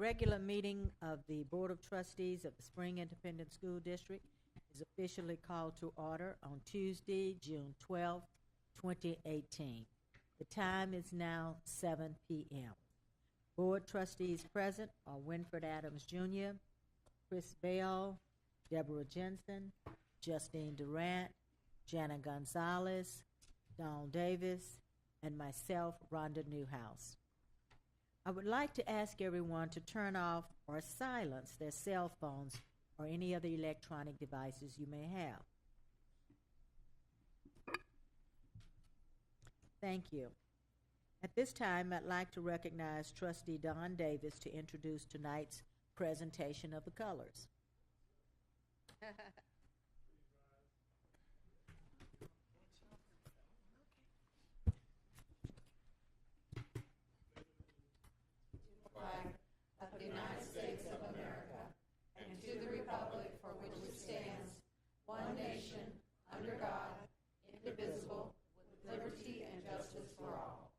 regular meeting of the Board of Trustees of the Spring Independent School District is officially called to order on Tuesday, June 12th, 2018. The time is now 7 p.m. Board trustees present are Winfred Adams Jr., Chris Bell, Deborah Jensen, Justine Durant, Jana Gonzalez, Dawn Davis, and myself, Rhonda Newhouse. I would like to ask everyone to turn off or silence their cell phones or any other electronic devices you may have. Thank you. At this time, I'd like to recognize Trustee Dawn Davis to introduce tonight's presentation of the colors. Flag of the United States of America and to the republic for which it stands, one nation, under God, indivisible, with liberty and justice for all.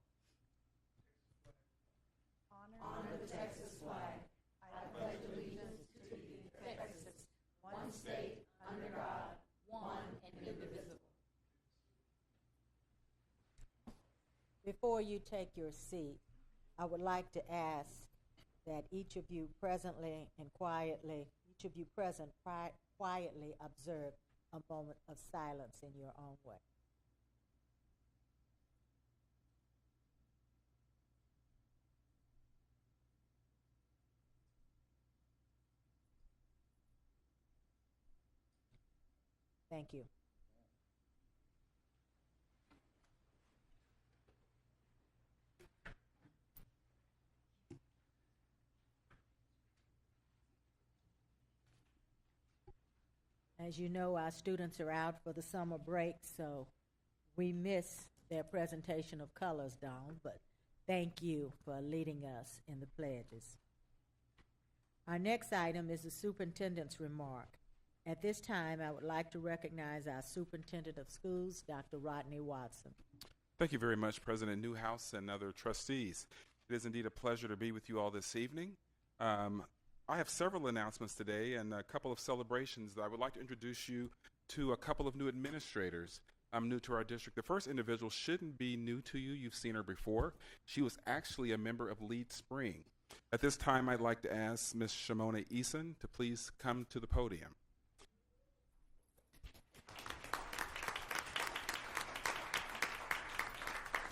Honor the Texas flag. I pledge allegiance to Texas, one state, under God, one and indivisible. Before you take your seat, I would like to ask that each of you present quietly observe a moment of silence in your own way. Thank you. As you know, our students are out for the summer break, so we miss their presentation of colors, Dawn, but thank you for leading us in the pledges. Our next item is the superintendent's remark. At this time, I would like to recognize our superintendent of schools, Dr. Rodney Watson. Thank you very much, President Newhouse and other trustees. It is indeed a pleasure to be with you all this evening. I have several announcements today and a couple of celebrations that I would like to introduce you to a couple of new administrators new to our district. The first individual shouldn't be new to you. You've seen her before. She was actually a member of Lead Spring. At this time, I'd like to ask Ms. Shimona Eason to please come to the podium.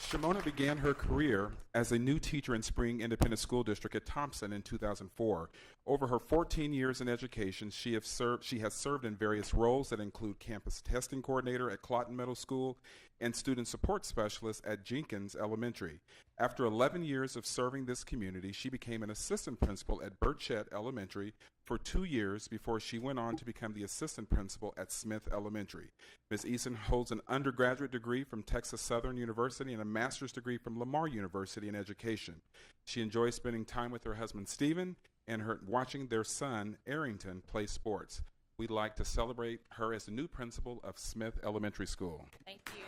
Shimona began her career as a new teacher in Spring Independent School District at Thompson in 2004. Over her 14 years in education, she has served in various roles that include campus testing coordinator at Clotton Middle School and student support specialist at Jenkins Elementary. After 11 years of serving this community, she became an assistant principal at Burchett Elementary for 2 years before she went on to become the assistant principal at Smith Elementary. Ms. Eason holds an undergraduate degree from Texas Southern University and a master's degree from Lamar University in education. She enjoys spending time with her husband, Stephen, and watching their son, Arrington, play sports. We'd like to celebrate her as the new principal of Smith Elementary School. Thank you.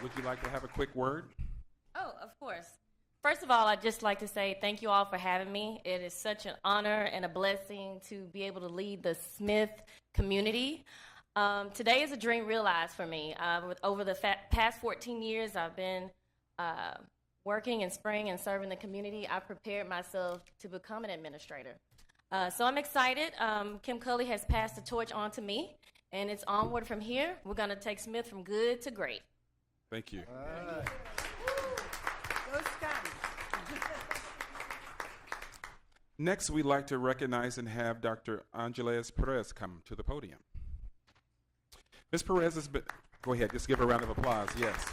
Would you like to have a quick word? Oh, of course. First of all, I'd just like to say thank you all for having me. It is such an honor and a blessing to be able to lead the Smith community. Today is a dream realized for me. Over the past 14 years, I've been working in Spring and serving the community. I prepared myself to become an administrator. So I'm excited. Kim Culley has passed the torch on to me, and it's onward from here. We're going to take Smith from good to great. Thank you. All right. Go Scotty. Next, we'd like to recognize and have Dr. Angeles Perez come to the podium. Ms. Perez has been, go ahead, just give her a round of applause, yes.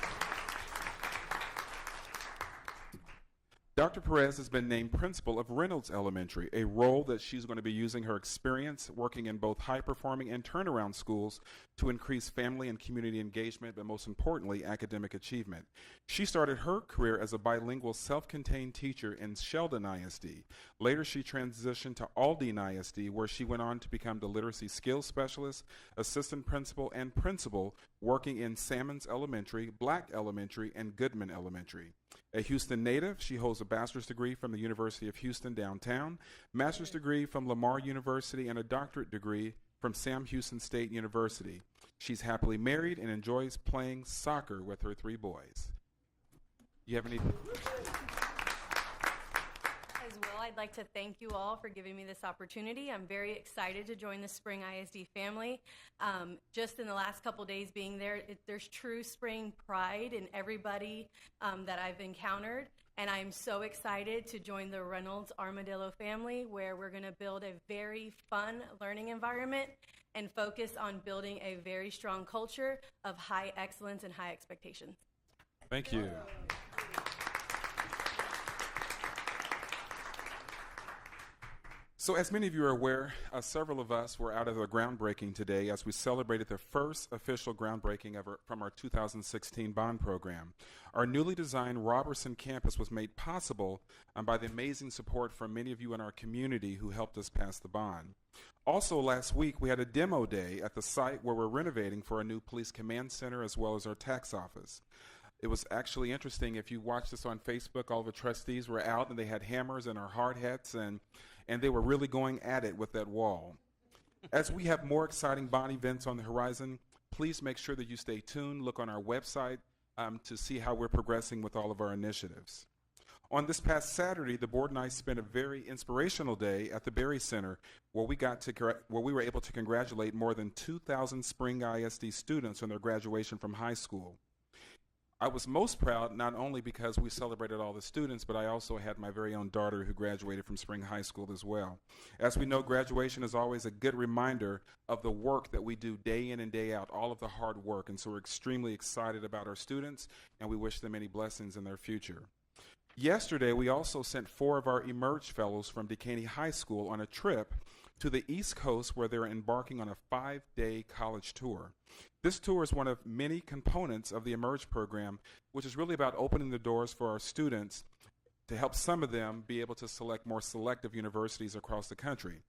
Dr. Perez has been named principal of Reynolds Elementary, a role that she's going to be using her experience working in both high-performing and turnaround schools to increase family and community engagement, but most importantly, academic achievement. She started her career as a bilingual self-contained teacher in Sheldon ISD. Later, she transitioned to Aldine ISD, where she went on to become the literacy skills specialist, assistant principal, and principal working in Salmons Elementary, Black Elementary, and Goodman Elementary. A Houston native, she holds a bachelor's degree from the University of Houston downtown, master's degree from Lamar University, and a doctorate degree from Sam Houston State University. She's happily married and enjoys playing soccer with her 3 boys. You have any? As well, I'd like to thank you all for giving me this opportunity. I'm very excited to join the Spring ISD family. Just in the last couple days being there, there's true spring pride in everybody that I've encountered. And I'm so excited to join the Reynolds Armadillo family, where we're going to build a very fun learning environment and focus on building a very strong culture of high excellence and high expectations. Thank you. So as many of you are aware, several of us were out of the groundbreaking today as we celebrated the first official groundbreaking ever from our 2016 bond program. Our newly designed Robertson campus was made possible by the amazing support from many of you in our community who helped us pass the bond. Also last week, we had a demo day at the site where we're renovating for a new police command center as well as our tax office. It was actually interesting. If you watched this on Facebook, all the trustees were out and they had hammers and our hard hats and they were really going at it with that wall. As we have more exciting bond events on the horizon, please make sure that you stay tuned. Look on our website to see how we're progressing with all of our initiatives. On this past Saturday, the board and I spent a very inspirational day at the Berry Center where we were able to congratulate more than 2,000 Spring ISD students on their graduation from high school. I was most proud not only because we celebrated all the students, but I also had my very own daughter who graduated from Spring High School as well. As we know, graduation is always a good reminder of the work that we do day in and day out, all of the hard work, and so we're extremely excited about our students, and we wish them many blessings in their future. Yesterday, we also sent 4 of our Emerge Fellows from Dekaney High School on a trip to the East Coast where they're embarking on a 5-day college tour. This tour is one of many components of the Emerge program, which is really about opening the doors for our students to help some of them be able to select more selective universities across the country.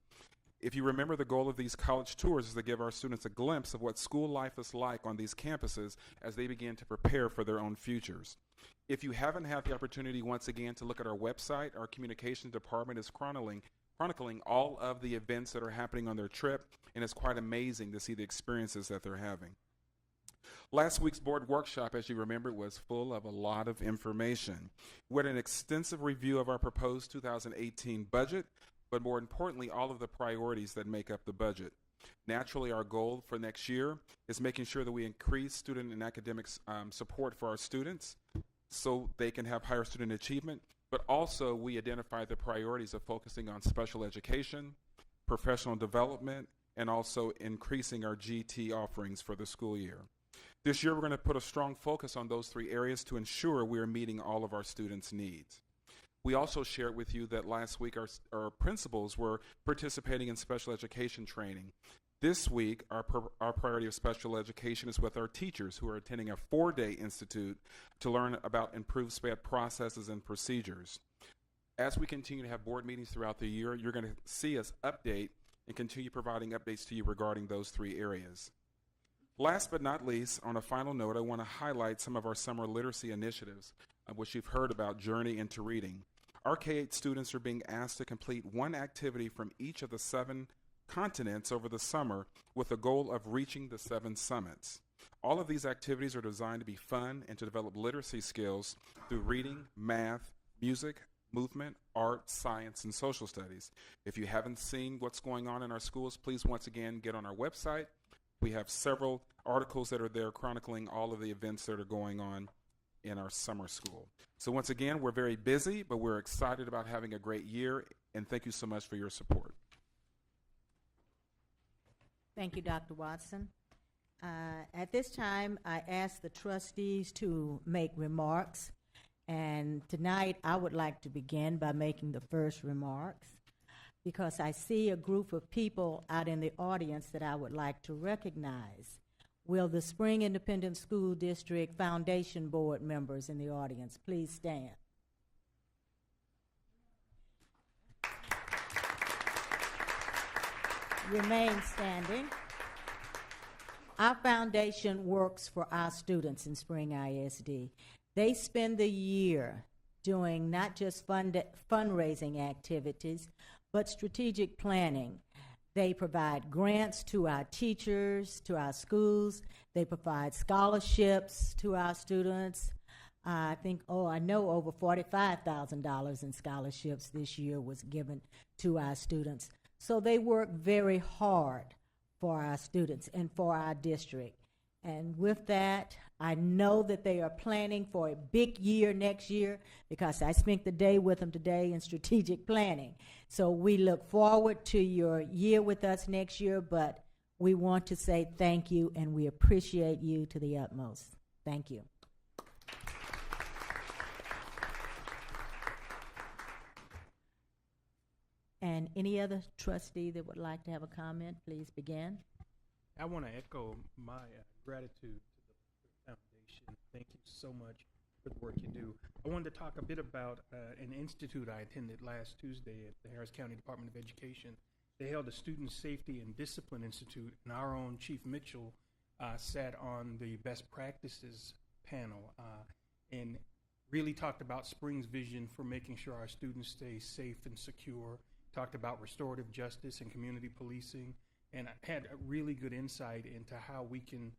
If you remember, the goal of these college tours is to give our students a glimpse of what school life is like on these campuses as they begin to prepare for their own futures. If you haven't had the opportunity once again to look at our website, our communications department is chronicling all of the events that are happening on their trip, and it's quite amazing to see the experiences that they're having. Last week's board workshop, as you remember, was full of a lot of information. We had an extensive review of our proposed 2018 budget, but more importantly, all of the priorities that make up the budget. Naturally, our goal for next year is making sure that we increase student and academic support for our students so they can have higher student achievement, but also we identify the priorities of focusing on special education, professional development, and also increasing our GT offerings for the school year. This year, we're going to put a strong focus on those 3 areas to ensure we are meeting all of our students' needs. We also shared with you that last week our principals were participating in special education training. This week, our priority of special education is with our teachers who are attending a 4-day institute to learn about improved SPED processes and procedures. As we continue to have board meetings throughout the year, you're going to see us update and continue providing updates to you regarding those 3 areas. Last but not least, on a final note, I want to highlight some of our summer literacy initiatives, which you've heard about, Journey into Reading. Our K-8 students are being asked to complete 1 activity from each of the 7 continents over the summer with the goal of reaching the 7 summits. All of these activities are designed to be fun and to develop literacy skills through reading, math, music, movement, art, science, and social studies. If you haven't seen what's going on in our schools, please once again get on our website. We have several articles that are there chronicling all of the events that are going on in our summer school. So once again, we're very busy, but we're excited about having a great year, and thank you so much for your support. Thank you, Dr. Watson. At this time, I ask the trustees to make remarks, and tonight I would like to begin by making the first remarks, because I see a group of people out in the audience that I would like to recognize. Will the Spring Independent School District Foundation Board members in the audience please stand? Remain standing. Our foundation works for our students in Spring ISD. They spend the year doing not just fundraising activities, but strategic planning. They provide grants to our teachers, to our schools. They provide scholarships to our students. I know over $45,000 in scholarships this year was given to our students. So they work very hard for our students and for our district. And with that, I know that they are planning for a big year next year because I spent the day with them today in strategic planning. So we look forward to your year with us next year, but we want to say thank you and we appreciate you to the utmost. Thank you. And any other trustee that would like to have a comment, please begin. I want to echo my gratitude to the foundation. Thank you so much for the work you do. I wanted to talk a bit about an institute I attended last Tuesday at the Harris County Department of Education. They held a Student Safety and Discipline Institute, and our own Chief Mitchell sat on the best practices panel and really talked about Spring's vision for making sure our students stay safe and secure, talked about restorative justice and community policing, and had a really good insight into how we can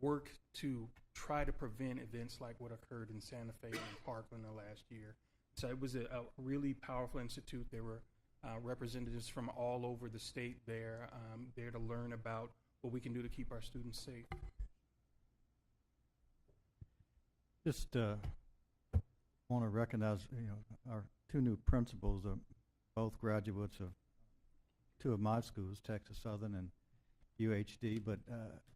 work to try to prevent events like what occurred in Santa Fe and Parkland the last year. So it was a really powerful institute. There were representatives from all over the state there to learn about what we can do to keep our students safe. Just want to recognize, our two new principals are both graduates of two of my schools, Texas Southern and UHD, but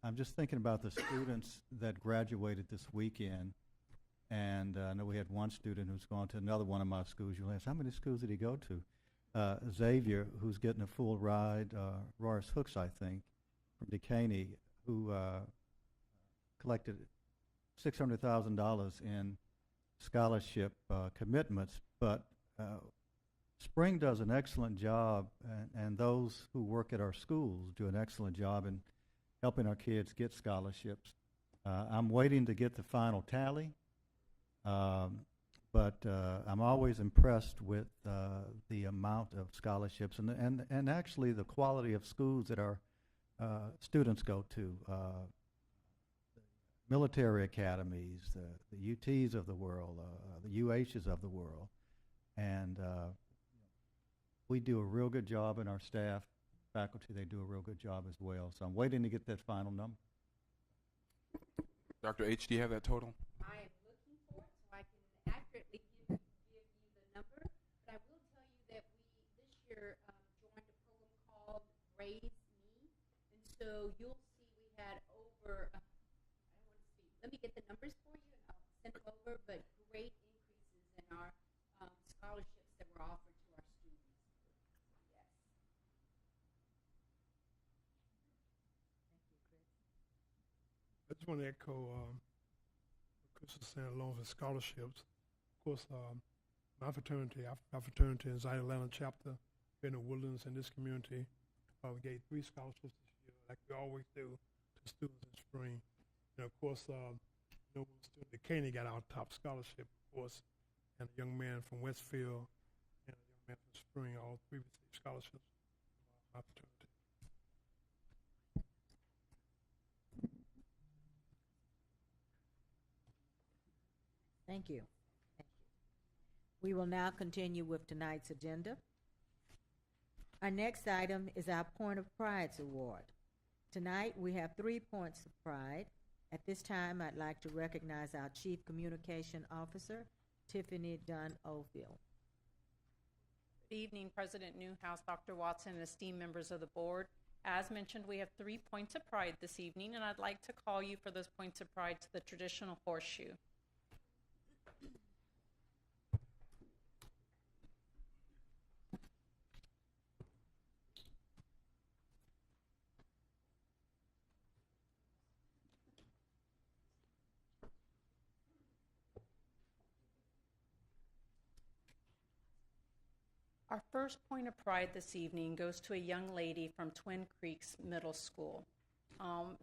I'm just thinking about the students that graduated this weekend, and I know we had one student who's gone to another one of my schools. You'll ask, how many schools did he go to? Xavier, who's getting a full ride, Royce Hooks, I think, from Decaney, who collected $600,000 in scholarship commitments, but Spring does an excellent job, and those who work at our schools do an excellent job in helping our kids get scholarships. I'm waiting to get the final tally, but I'm always impressed with the amount of scholarships and actually the quality of schools that our students go to. Military academies, the UTs of the world, the UHs of the world, and we do a real good job, and our staff, faculty, they do a real good job as well. So I'm waiting to get that final number. Dr. H, do you have that total? I am looking for it so I can accurately give you the number. But I will tell you that we this year joined a program called Raise Me, and so you'll see we had over. I don't want to see. Let me get the numbers for you, and I'll send them over. But great increases in our scholarships that were offered to our students. Yes. I just want to echo what Chris was saying along with scholarships. Of course, my fraternity, our fraternity in Zion Atlanta chapter, in the Woodlands in this community, we gave 3 scholarships this year, like we always do, to students in Spring. And of course, student Decaney got our top scholarship, of course, and a young man from Westfield and a young man from Spring, all 3 received scholarships from my fraternity. Thank you. We will now continue with tonight's agenda. Our next item is our Point of Pride's Award. Tonight, we have 3 points of pride. At this time, I'd like to recognize our Chief Communication Officer, Tiffany Dunn-Oldfield. Good evening, President Newhouse, Dr. Watson, and esteemed members of the board. As mentioned, we have 3 points of pride this evening, and I'd like to call you for those points of pride to the traditional horseshoe. Our first point of pride this evening goes to a young lady from Twin Creeks Middle School.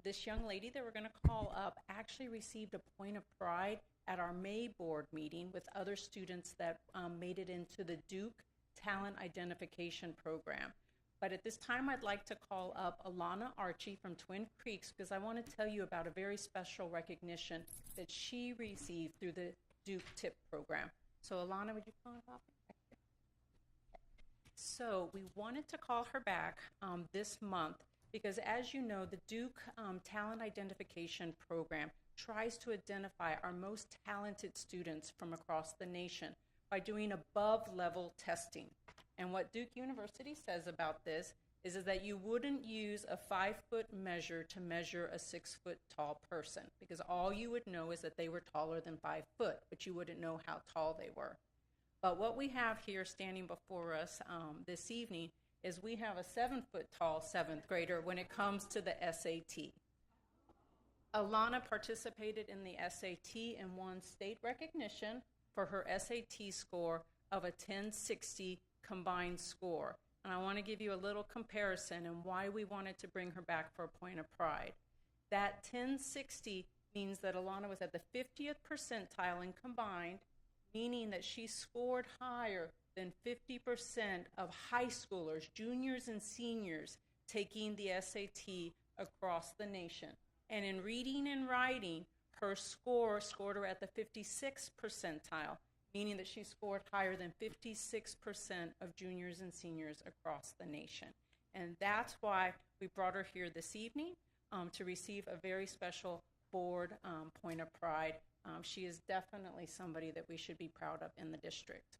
This young lady that we're going to call up actually received a point of pride at our May board meeting with other students that made it into the Duke Talent Identification Program. But at this time, I'd like to call up Alana Archie from Twin Creeks because I want to tell you about a very special recognition that she received through the Duke TIP program. So Alana, would you come up? So we wanted to call her back this month because, as you know, the Duke Talent Identification Program tries to identify our most talented students from across the nation by doing above-level testing. And what Duke University says about this is that you wouldn't use a 5-foot measure to measure a 6-foot tall person because all you would know is that they were taller than 5 foot, but you wouldn't know how tall they were. But what we have here standing before us this evening is we have a 7-foot tall 7th grader when it comes to the SAT. Alana participated in the SAT and won state recognition for her SAT score of a 1060 combined score. And I want to give you a little comparison and why we wanted to bring her back for a point of pride. That 1060 means that Alana was at the 50th percentile in combined, meaning that she scored higher than 50% of high schoolers, juniors and seniors, taking the SAT across the nation. And in reading and writing, her score scored her at the 56th percentile, meaning that she scored higher than 56% of juniors and seniors across the nation. And that's why we brought her here this evening to receive a very special board point of pride. She is definitely somebody that we should be proud of in the district.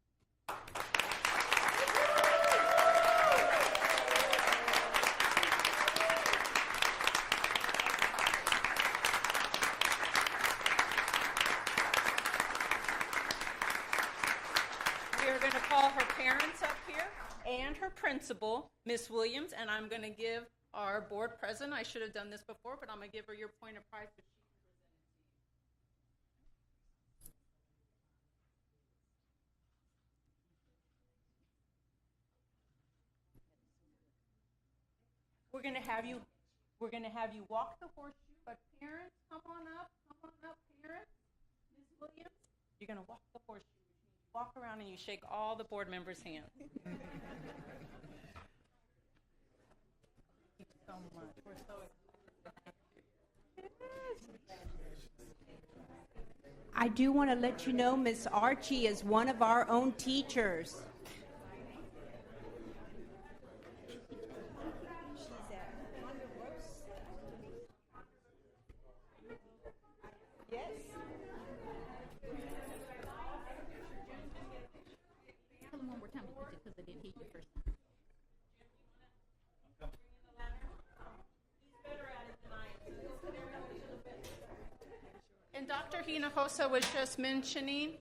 We're going to call her parents up here and her principal, Miss Williams, and I'm going to give our board president, I should have done this before, but I'm going to give her your point of pride. We're going to have you walk the horseshoe, but parents, come on up, parents. Miss Williams, you're going to walk the horseshoe. Walk around and you shake all the board members' hands. Thank you so much. We're so excited. I do want to let you know Miss Archie is one of our own teachers. Yes. Tell them one more time because I didn't hear you first. And Dr. Hinojosa was just mentioning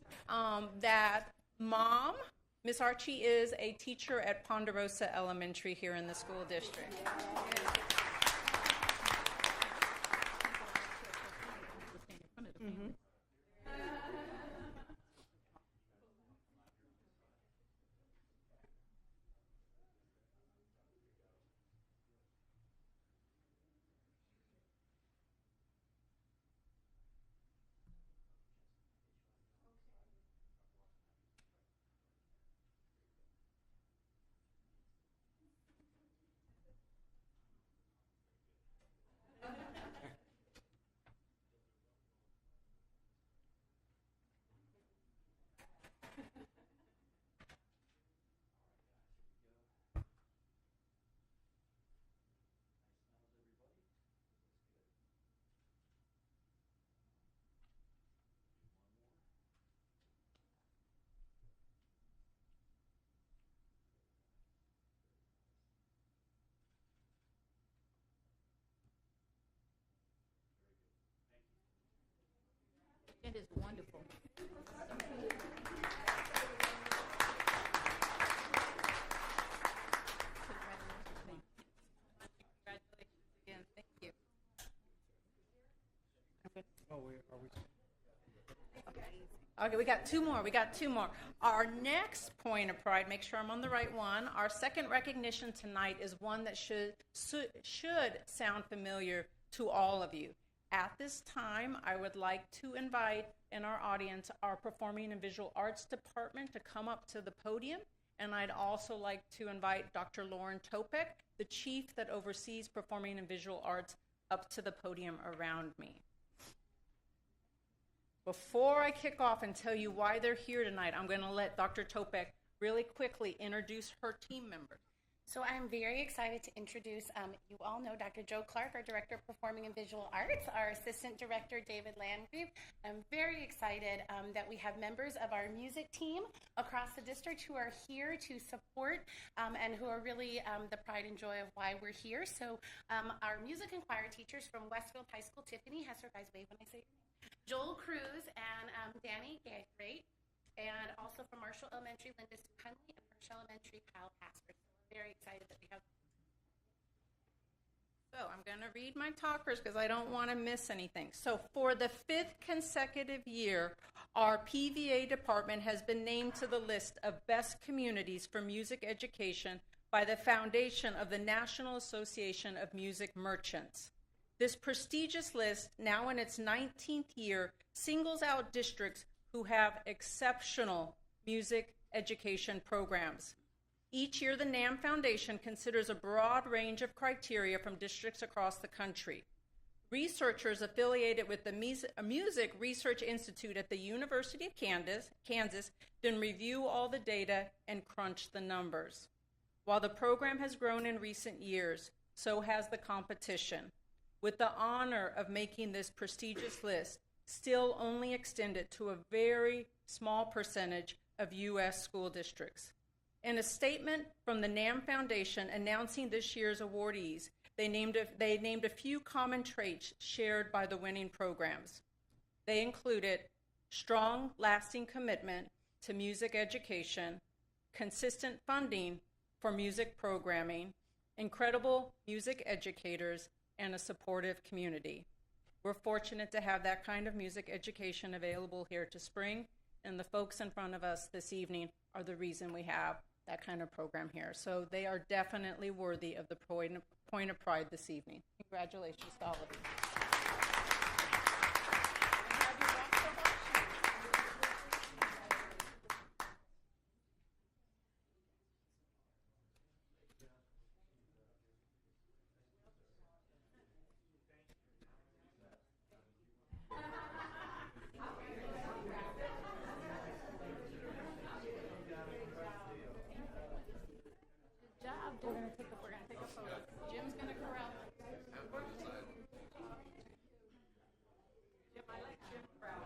that Mom, Miss Archie, is a teacher at Ponderosa Elementary here in the school district. Mm-hmm. That is wonderful. Congratulations again. Thank you. Oh, are we? Okay, we got two more. Our next point of pride, make sure I'm on the right one. Our second recognition tonight is one that should sound familiar to all of you. At this time, I would like to invite in our audience our Performing and Visual Arts Department to come up to the podium. And I'd also like to invite Dr. Lauren Topek, the chief that oversees Performing and Visual Arts, up to the podium around me. Before I kick off and tell you why they're here tonight, I'm going to let Dr. Topek really quickly introduce her team members. So I'm very excited to introduce, you all know Dr. Joe Clark, our Director of Performing and Visual Arts, our Assistant Director, David Landgrave. I'm very excited that we have members of our music team across the district who are here to support and who are really the pride and joy of why we're here. So our music and choir teachers from Westfield High School, Tiffany Hesser, guys wave when I say your name, Joel Cruz and Danny Gagrate, and also from Marshall Elementary, Linda Hunley, and Marshall Elementary, Kyle Casper. Very excited that we have. So I'm going to read my talkers because I don't want to miss anything. So for the 5th consecutive year, our PVA department has been named to the list of best communities for music education by the foundation of the National Association of Music Merchants. This prestigious list, now in its 19th year, singles out districts who have exceptional music education programs. Each year, the NAM Foundation considers a broad range of criteria from districts across the country. Researchers affiliated with the Music Research Institute at the University of Kansas then review all the data and crunch the numbers. While the program has grown in recent years, so has the competition, with the honor of making this prestigious list still only extended to a very small percentage of U.S. school districts. In a statement from the NAM Foundation announcing this year's awardees, they named a few common traits shared by the winning programs. They included strong, lasting commitment to music education, consistent funding for music programming, incredible music educators, and a supportive community. We're fortunate to have that kind of music education available here to Spring, and the folks in front of us this evening are the reason we have that kind of program here. So they are definitely worthy of the point of pride this evening. Congratulations to all of you. We're gonna take a photo. Jim's gonna corral. Jim, I like Jim corral.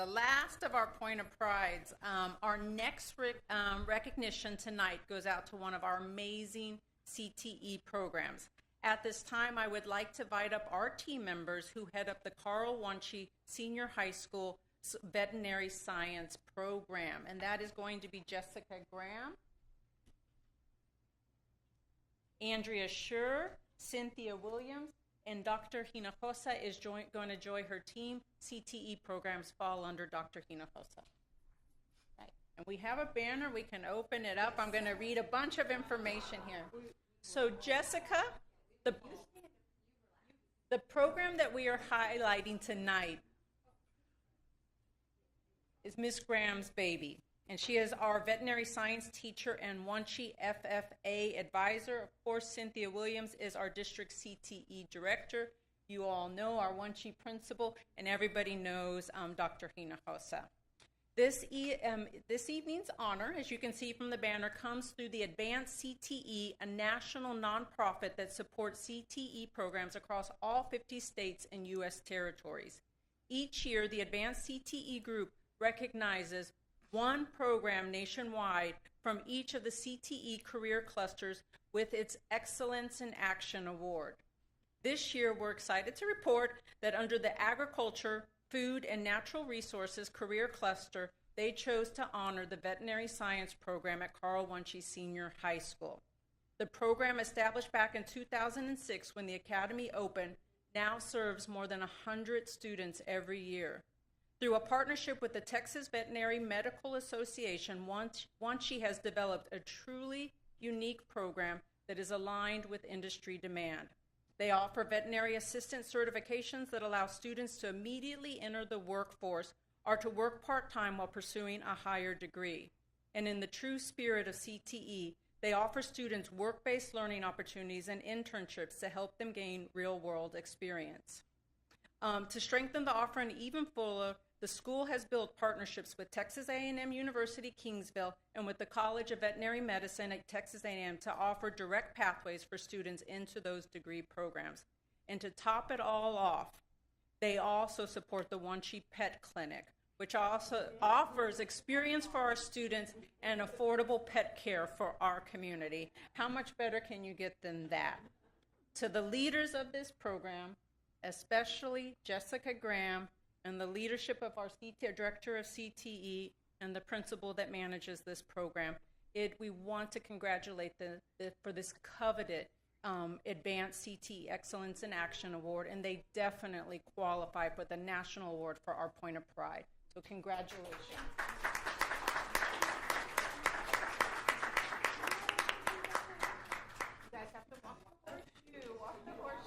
the last of our point of prides. Our next recognition tonight goes out to one of our amazing CTE programs. At this time, I would like to invite up our team members who head up the Carl Wunschie Senior High School Veterinary Science Program, and that is going to be Jessica Graham, Andrea Schur, Cynthia Williams, and Dr. Hinojosa is going to join her team. CTE programs fall under Dr. Hinojosa. Right. And we have a banner. We can open it up. I'm going to read a bunch of information here. So Jessica, the program that we are highlighting tonight is Miss Graham's baby. And she is our veterinary science teacher and Wunschie FFA advisor. Of course, Cynthia Williams is our district CTE director. You all know our Wunschie principal, and everybody knows Dr. Hinojosa. This evening's honor, as you can see from the banner, comes through the Advanced CTE, a national nonprofit that supports CTE programs across all 50 states and U.S. territories. Each year, the Advanced CTE group recognizes one program nationwide from each of the CTE career clusters with its Excellence in Action Award. This year, we're excited to report that under the Agriculture, Food, and Natural Resources career cluster, they chose to honor the veterinary science program at Carl Wunschie Senior High School. The program, established back in 2006 when the academy opened, now serves more than 100 students every year. Through a partnership with the Texas Veterinary Medical Association, Wunschie has developed a truly unique program that is aligned with industry demand. They offer veterinary assistant certifications that allow students to immediately enter the workforce or to work part-time while pursuing a higher degree. And in the true spirit of CTE, they offer students work-based learning opportunities and internships to help them gain real-world experience. To strengthen the offering even fuller, the school has built partnerships with Texas A&M University Kingsville and with the College of Veterinary Medicine at Texas A&M to offer direct pathways for students into those degree programs. And to top it all off, they also support the Wunschie Pet Clinic, which also offers experience for our students and affordable pet care for our community. How much better can you get than that? To the leaders of this program, especially Jessica Graham, and the leadership of our director of CTE and the principal that manages this program, we want to congratulate for this coveted Advanced CTE Excellence in Action Award, and they definitely qualify for the national award for our Point of Pride. So congratulations. You guys have to walk the horseshoe, walk the horseshoe.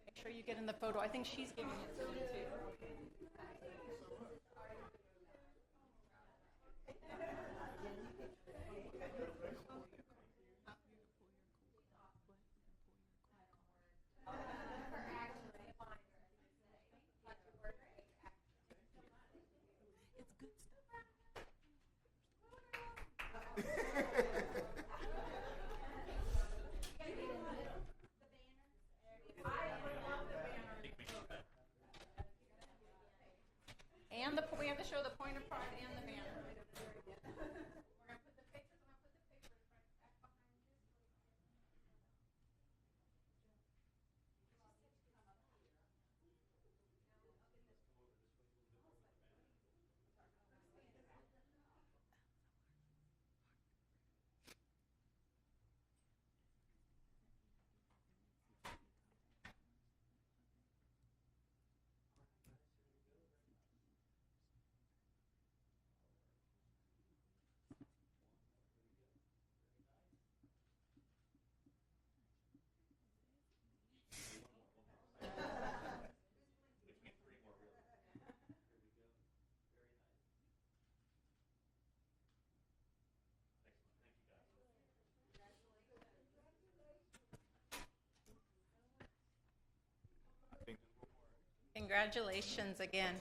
Make sure you get in the photo. I think she's giving it to you too. And we have to show the Point of Pride and the banner. We're going to put the pictures. Right back behind this. Congratulations again.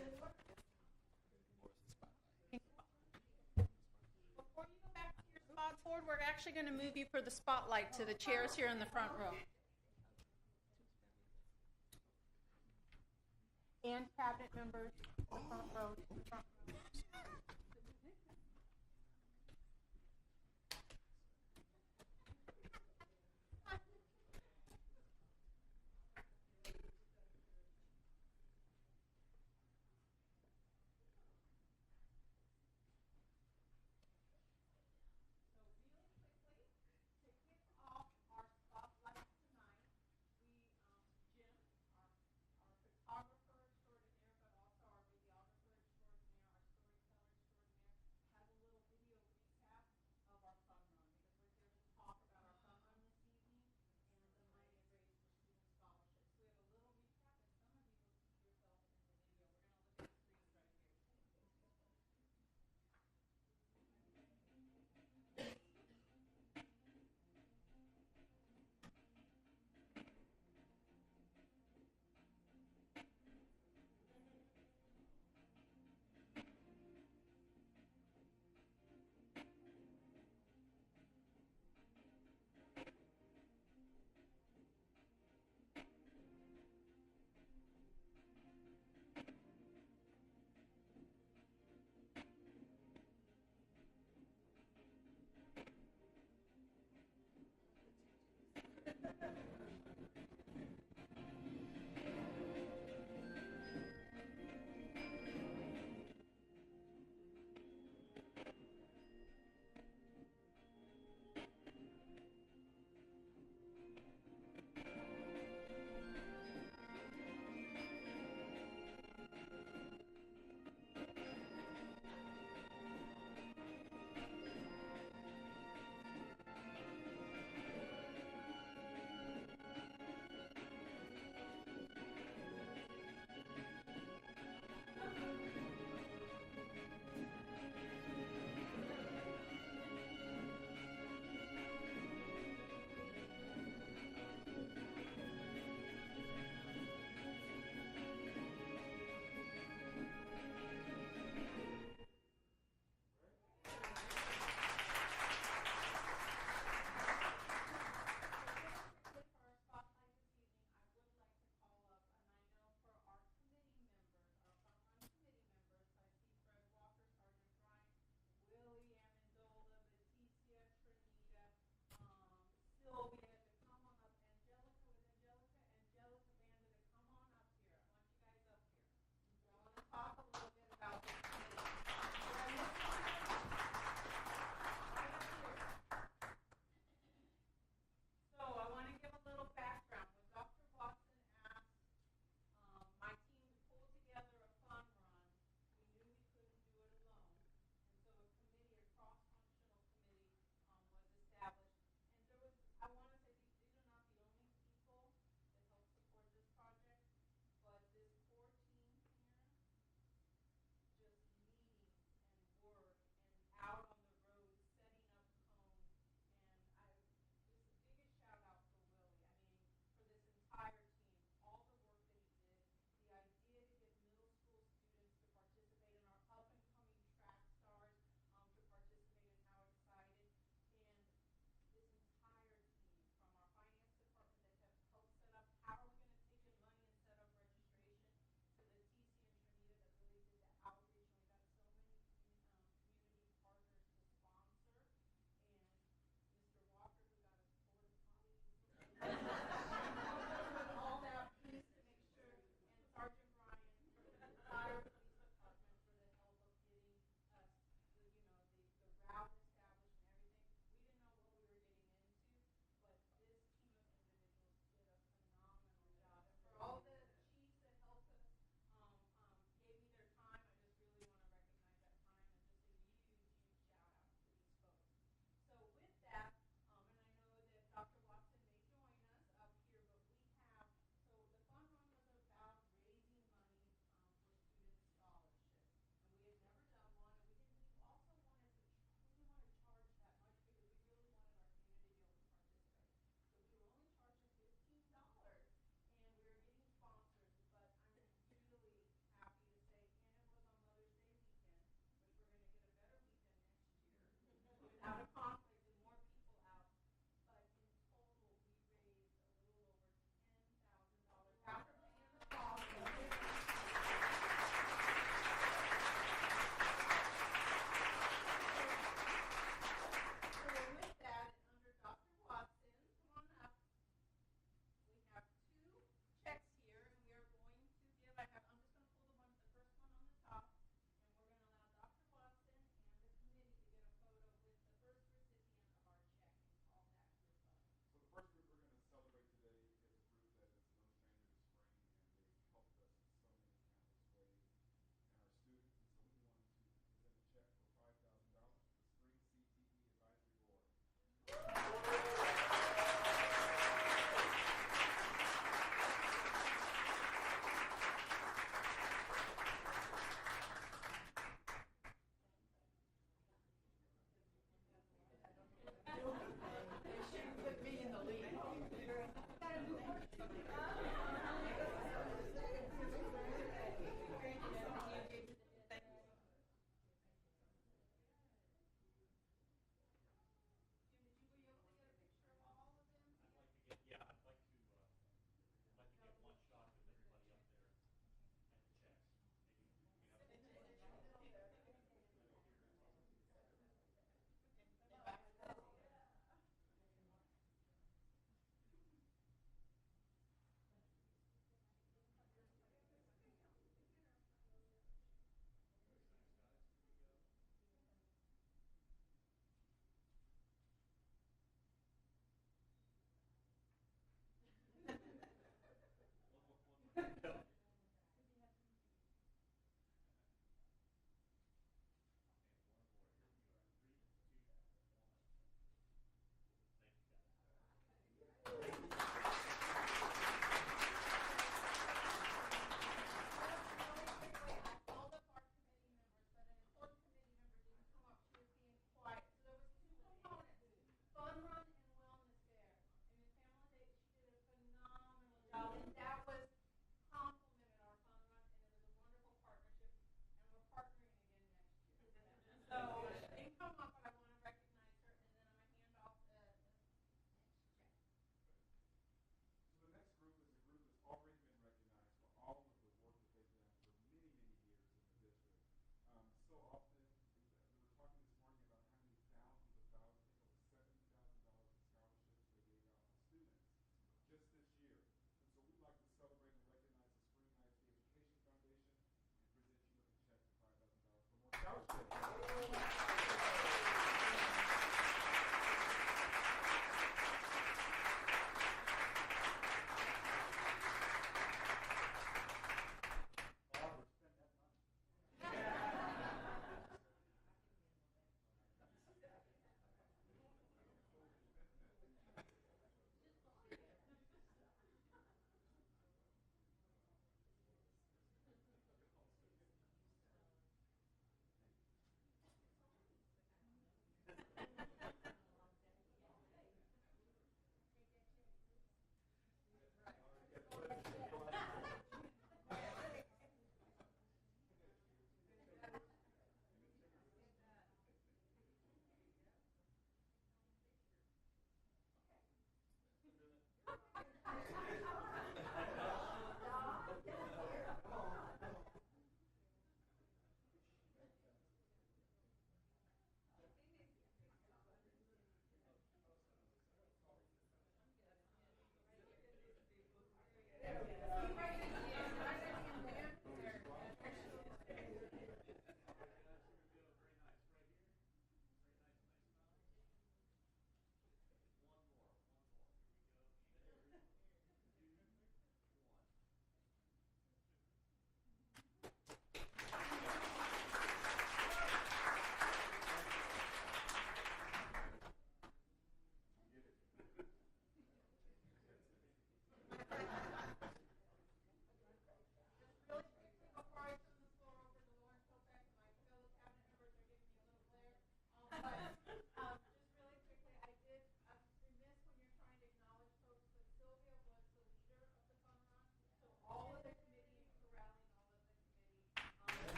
Before you go back to your spots, Ford, we're actually going to move you for the spotlight to the chairs here in the front row. And cabinet members, the front row, front row.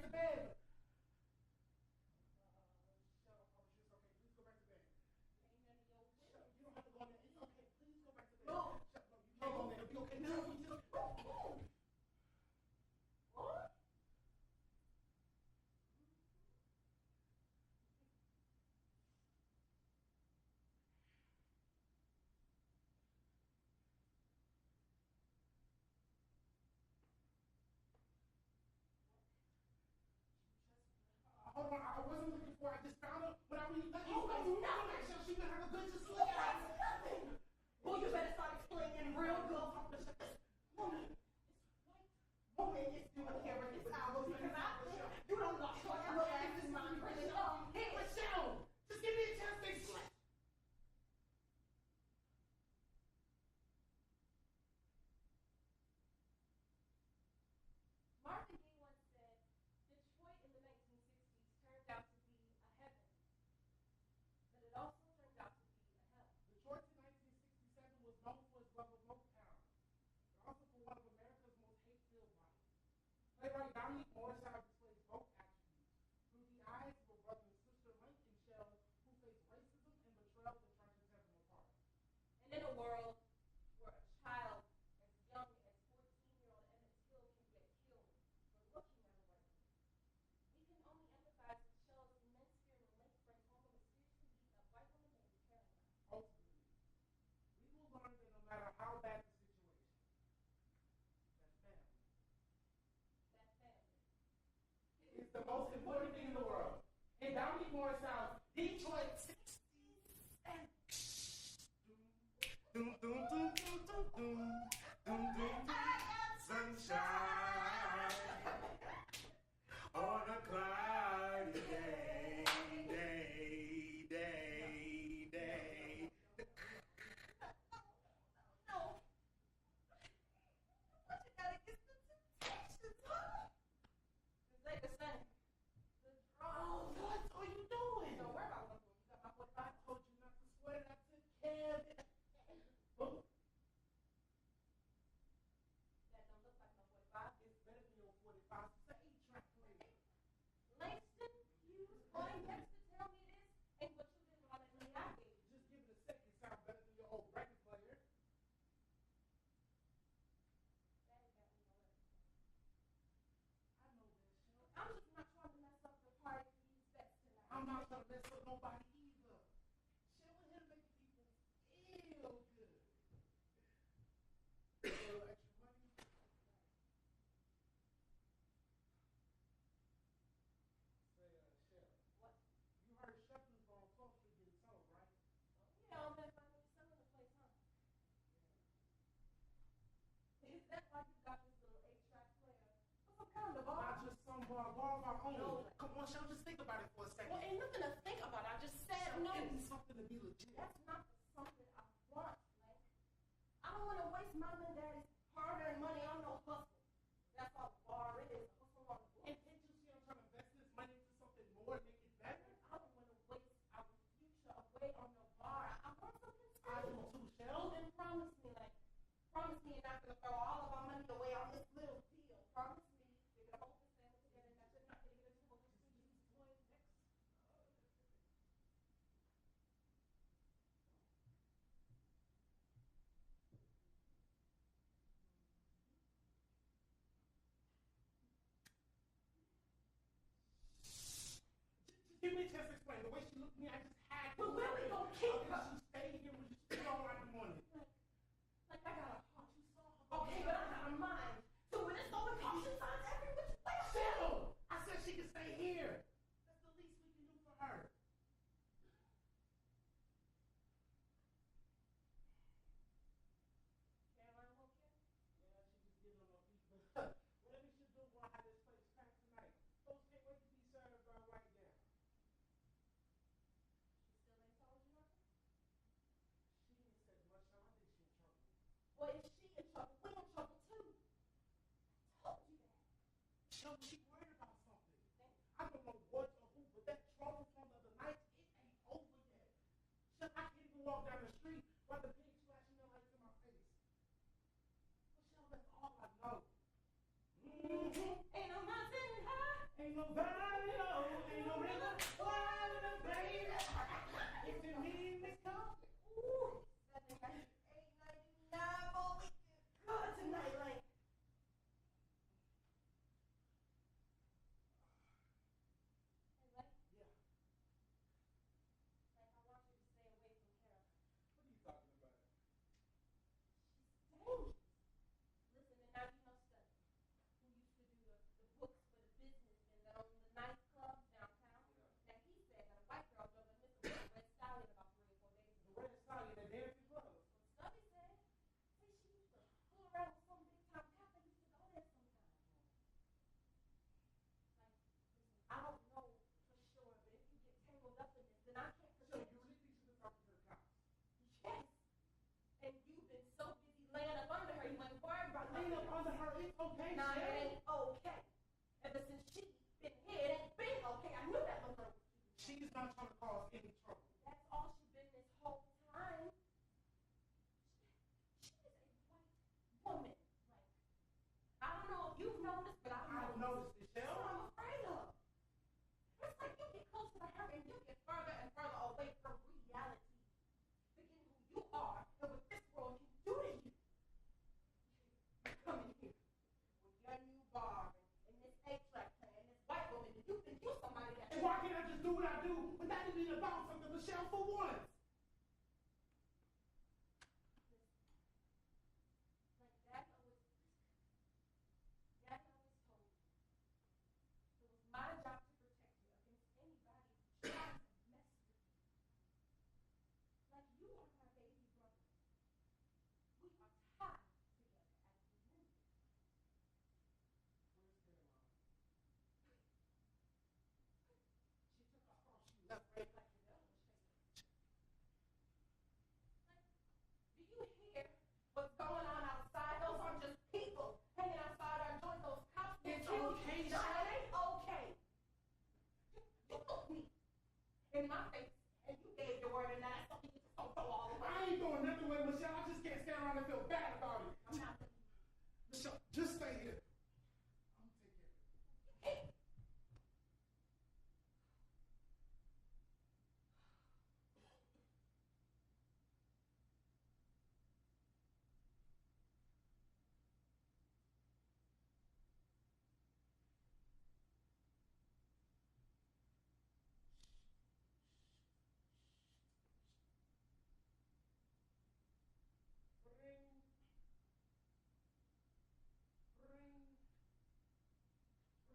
back to bed. You don't have to go in there. It's okay. Please go back to bed. No, you can't go in there. It'll be okay. No, we just. What? Hold on, I wasn't looking for her. I just found her when I was looking for her. Nothing. She didn't have a good to sleep. Nothing. Well, you better start explaining real good. Woman, is doing here in this hour because you don't know what your ass is my prison. Hey, Michelle, just give me a chance to explain. Marvin Gaye once said, Detroit in the 1960s turned out to be a heaven, but it also turned out to be a hell. Detroit in 1967 was known for its love of Motown, but also for one of America's most hate-filled writers. Playwright Dominique Morrisseau displays both attributes through the eyes of a brother and sister, Link and Shell, who face racism and betrayal that tries to tear them apart. And in a world where a child as young as 14-year-old Emmett Till can get killed for looking at a white woman, we can only empathize with Shell's immense fear when Link brings home a mysteriously beaten up white woman named Caroline. Ultimately, we will learn that no matter how bad the situation, That family. is the most important thing in the world. In Dominique Morrisseau's Detroit 60s and doom, doom, doom, doom, doom, doom, doom, doom, sunshine on a cloudy day, day, day, day. No. What you gotta get the temptations, huh? It's like the sun. The draw. What are you doing? Don't worry about what I'm doing. You got my 45. I told you not to sweat. I took care of it. Boom. That don't look like my 45. It's better than your 45. It's an 8-track player. Langston, you was going next to tell me this ain't what you did with all that money I gave you. Just give it a second. It sounds better than your old record player. That ain't got me no less. I know that, Shell. I'm just not trying to mess up the party for these vets tonight. I'm not trying to mess up nobody either. Shell in here making people feel good. A little extra money. Say, Shell. What? You heard Shepherd's on 12th Street getting sold, right? Yeah, I'm gonna find you selling the place, huh? Is that why you got this little 8-track player? What's some kind of bar? Not just some bar of our own. No. Come on, Shell, just think about it for a second. Well, ain't nothing to think about. I just said no. Give me something to be legit. That's not something I want, Link. I don't want to waste mom and daddy's hard-earned money on no hustle. That's all the bar is. Hustle on the book. And can't you see I'm trying to invest this money into something more and make it better? I don't want to waste our future away on the bar. I want something I do stable. too, Shell. Then promise me, like, promise me you're not going to throw all of our money away on this little deal. Promise me you're going to hold this family together and that you're not going to get into what this is doing next. Give me a chance to explain. The way she looked at me, I just had to. But where we gonna keep her? She stayed here when she stayed all night in the morning. Like, I got a heart. You saw her. Okay, but I got a mind. So when it's over, she finds every which way. Shell! I said she could stay here. That's the least we can do for her. Caroline Wilkin? Yeah, she just getting on her feet. But whatever she do, we'll have this place packed tonight. Folks can't wait to be served right now. She still ain't told you nothing? She ain't said much. Now I think she's in trouble. Well, if she in trouble, we in trouble too. I told you that. Shell, she worried about something. I don't know what or who, but that trouble from the other night, it ain't over yet. Shell, I can't even walk down the street while the pigs flashing their lights in my face. Well, Shell, that's all I know. Ain't no mountain high. Ain't no okay. Now, it Shell. ain't okay. Ever since she's been here, it ain't been okay. I knew that little girl. She's not trying to cause any trouble. That's all she's been this whole time. She is a white woman. Like, I don't know if you've noticed, but I've noticed. Noticed it, So Shell. I'm afraid of. It's like you get closer to her and you get further and further away from reality. Forgetting who you are and what this world can do to you. Come in here with your new bar and this A-track plan, this white woman, and you think you're somebody that. And why can't I just do what I do without it being about something, Michelle, for once? Like Daddy always told me, it was my job to protect you against anybody who tries to mess with you. Like you are my baby brother. We are tied together as community. She took off all she left right like the devil was chasing. Do you hear what's going on outside? Those aren't just people hanging outside our doors. Those cops. It's you. okay, No, Shell. it ain't okay. You looked me in my face and you gave your word, and that's something you just don't throw all away. I ain't doing nothing with Michelle. I just can't stand around and feel bad about it. I'm not the Michelle, just stay here. I'm gonna take care of it.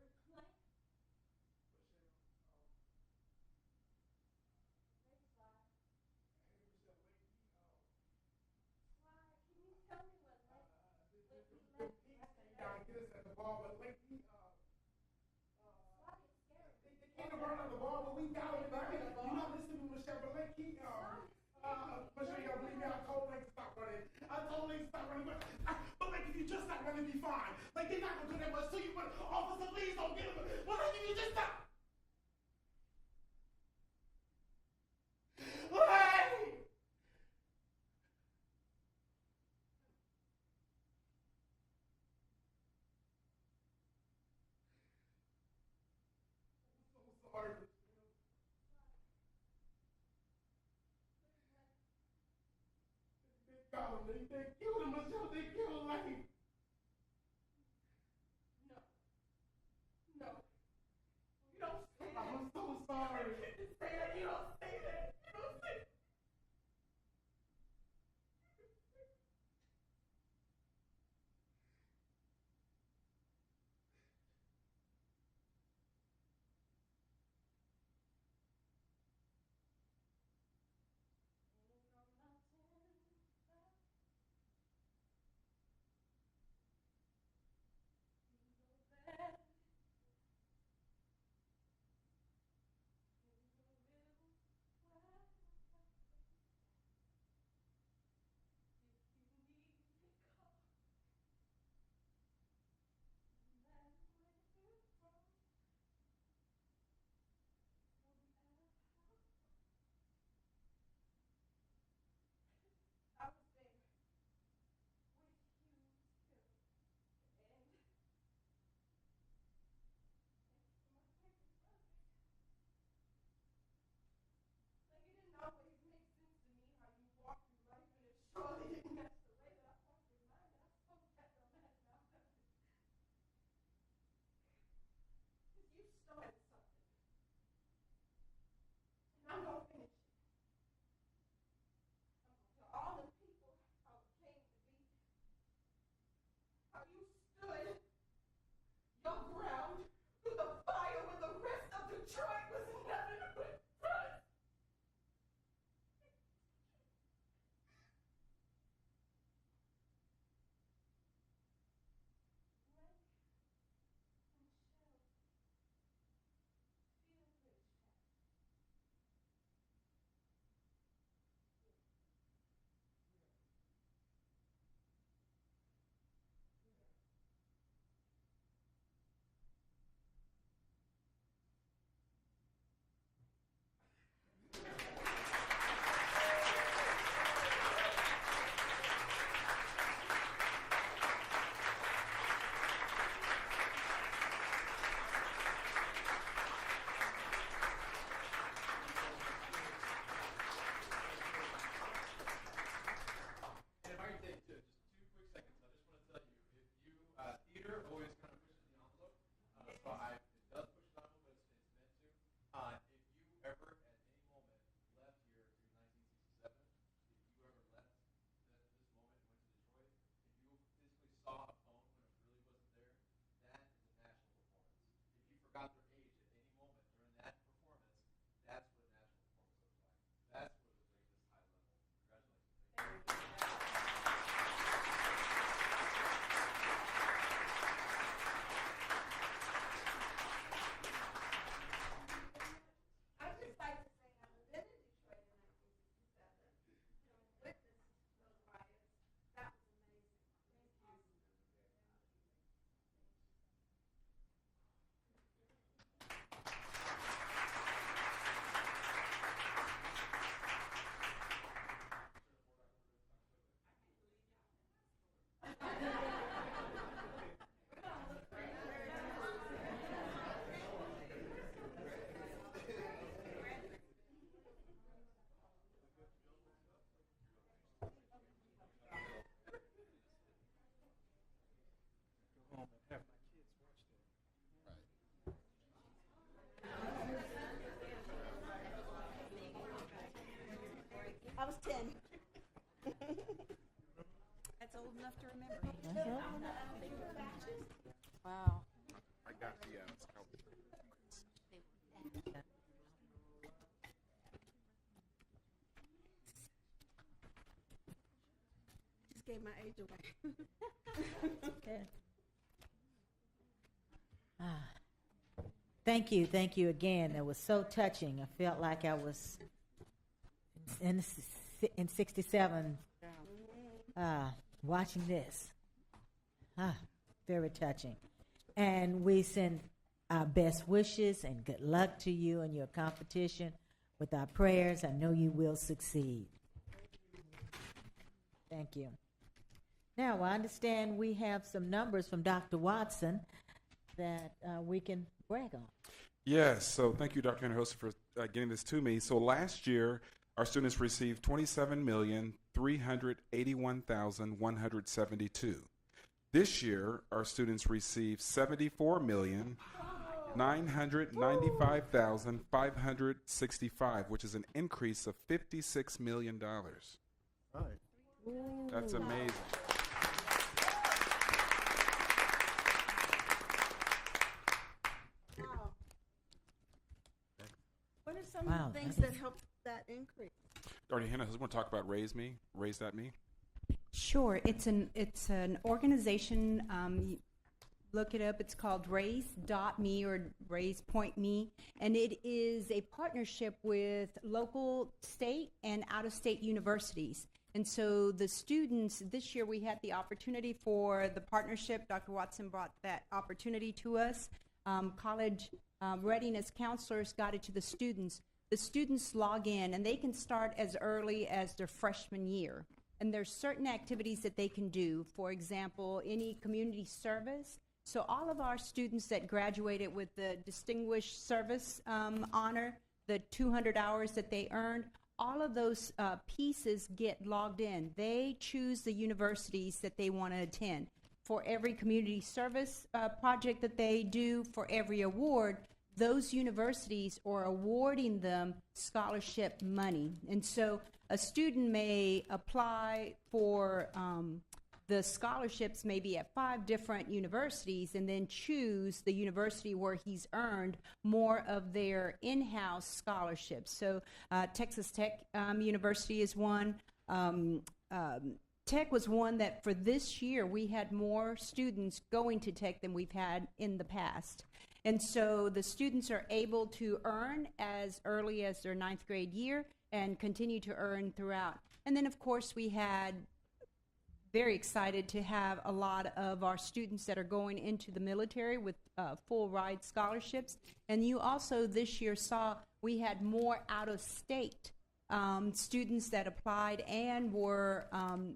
reclaim. Slide, can you tell me what Gotta get us at the bar, but lately, Slide is scary. they came to burn up the bar, but we got it back. You know, listen to me, Michelle, but lately, Michelle, y'all believe me, I told Lake to stop running. I told Lake to stop running, but like, if you just stop running, be fine. Like, they're not gonna do that much to you, but officer, please don't get him. Well, like, if you just stop. Hey! I'm so sorry. They got him. They killed him, Michelle. They killed Lane. No. No. You don't say that. I'm so sorry. You say that. You don't say that. You don't say that. enough to remember. Wow. I got the. Just gave my age away. Okay. Thank you again. That was so touching. I felt like I was in 67 watching this. Very touching. And we send our best wishes and good luck to you in your competition. With our prayers, I know you will succeed. Thank you. Now, I understand we have some numbers from Dr. Watson that we can brag on. Yes, so thank you, Dr. Hinojosa, for getting this to me. So last year, our students received $27,381,172. This year, our students received $74,995,565, which is an increase of $56 million. Right. That's amazing. Wow. What are some Wow, of the things that that helped that increase? Dr. Hannah, who's going to talk about Raise That Me? Sure, it's an organization. Look it up. It's called Raise.me or Raise.me, and it is a partnership with local, state, and out-of-state universities. And so the students this year, we had the opportunity for the partnership. Dr. Watson brought that opportunity to us. College readiness counselors got it to the students. The students log in, and they can start as early as their freshman year. And there's certain activities that they can do. For example, any community service. So all of our students that graduated with the Distinguished Service honor, the 200 hours that they earned, all of those pieces get logged in. They choose the universities that they want to attend. For every community service project that they do, for every award, those universities are awarding them scholarship money. And so a student may apply for the scholarships maybe at 5 different universities and then choose the university where he's earned more of their in-house scholarships. So Texas Tech University is one. Tech was one that for this year we had more students going to Tech than we've had in the past. And so the students are able to earn as early as their 9th grade year and continue to earn throughout. And then, of course, we had very excited to have a lot of our students that are going into the military with full ride scholarships. And you also this year saw we had more out-of-state students that applied and were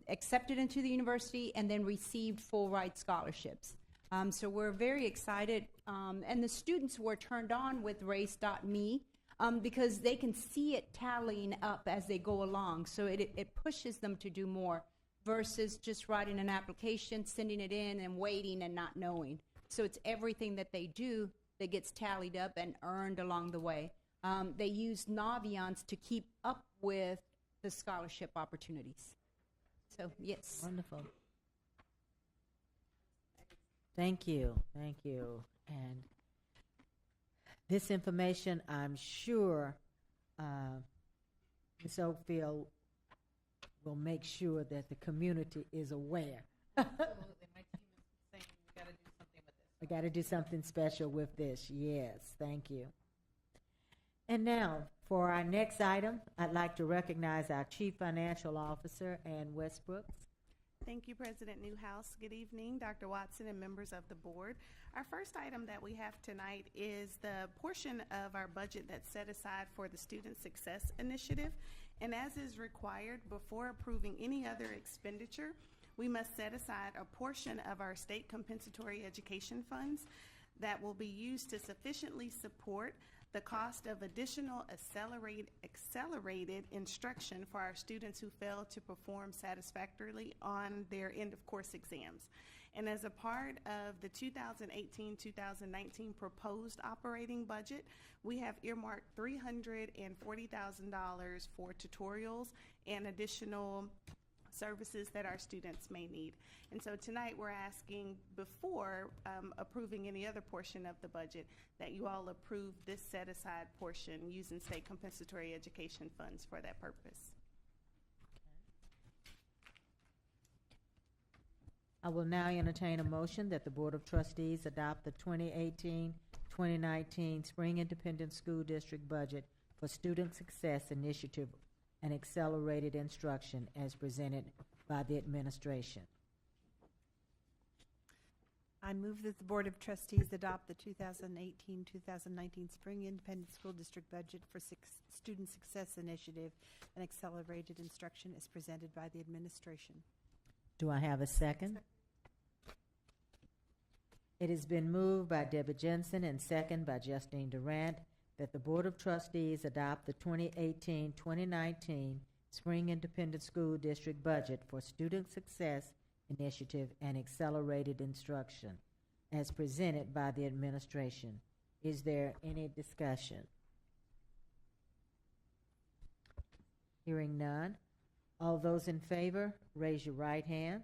accepted into the university and then received full ride scholarships. So we're very excited. And the students were turned on with Race.me because they can see it tallying up as they go along. So it pushes them to do more versus just writing an application, sending it in, and waiting and not knowing. So it's everything that they do that gets tallied up and earned along the way. They use Naviance to keep up with the scholarship opportunities. So, yes. Wonderful. Thank you. Thank you. And this information, I'm sure Ms. Oakfield will make sure that the community is aware. Absolutely. My team is saying we got to do something with this. We got to do something special with this. Yes, thank you. And now, for our next item, I'd like to recognize our Chief Financial Officer, Ann Westbrooks. Thank you, President Newhouse. Good evening, Dr. Watson and members of the board. Our first item that we have tonight is the portion of our budget that's set aside for the Student Success Initiative. And as is required, before approving any other expenditure, we must set aside a portion of our state compensatory education funds that will be used to sufficiently support the cost of additional accelerated instruction for our students who fail to perform satisfactorily on their end-of-course exams. And as a part of the 2018-2019 proposed operating budget, we have earmarked $340,000 for tutorials and additional services that our students may need. And so tonight we're asking, before approving any other portion of the budget, that you all approve this set-aside portion using state compensatory education funds for that purpose. I will now entertain a motion that the Board of Trustees adopt the 2018-2019 Spring Independent School District budget for Student Success Initiative and Accelerated Instruction as presented by the administration. I move that the Board of Trustees adopt the 2018-2019 Spring Independent School District budget for Student Success Initiative and Accelerated Instruction as presented by the administration. Do I have a second? It has been moved by Deborah Jensen and second by Justine Durant that the Board of Trustees adopt the 2018-2019 Spring Independent School District budget for Student Success Initiative and Accelerated Instruction as presented by the administration. Is there any discussion? Hearing none. All those in favor, raise your right hand.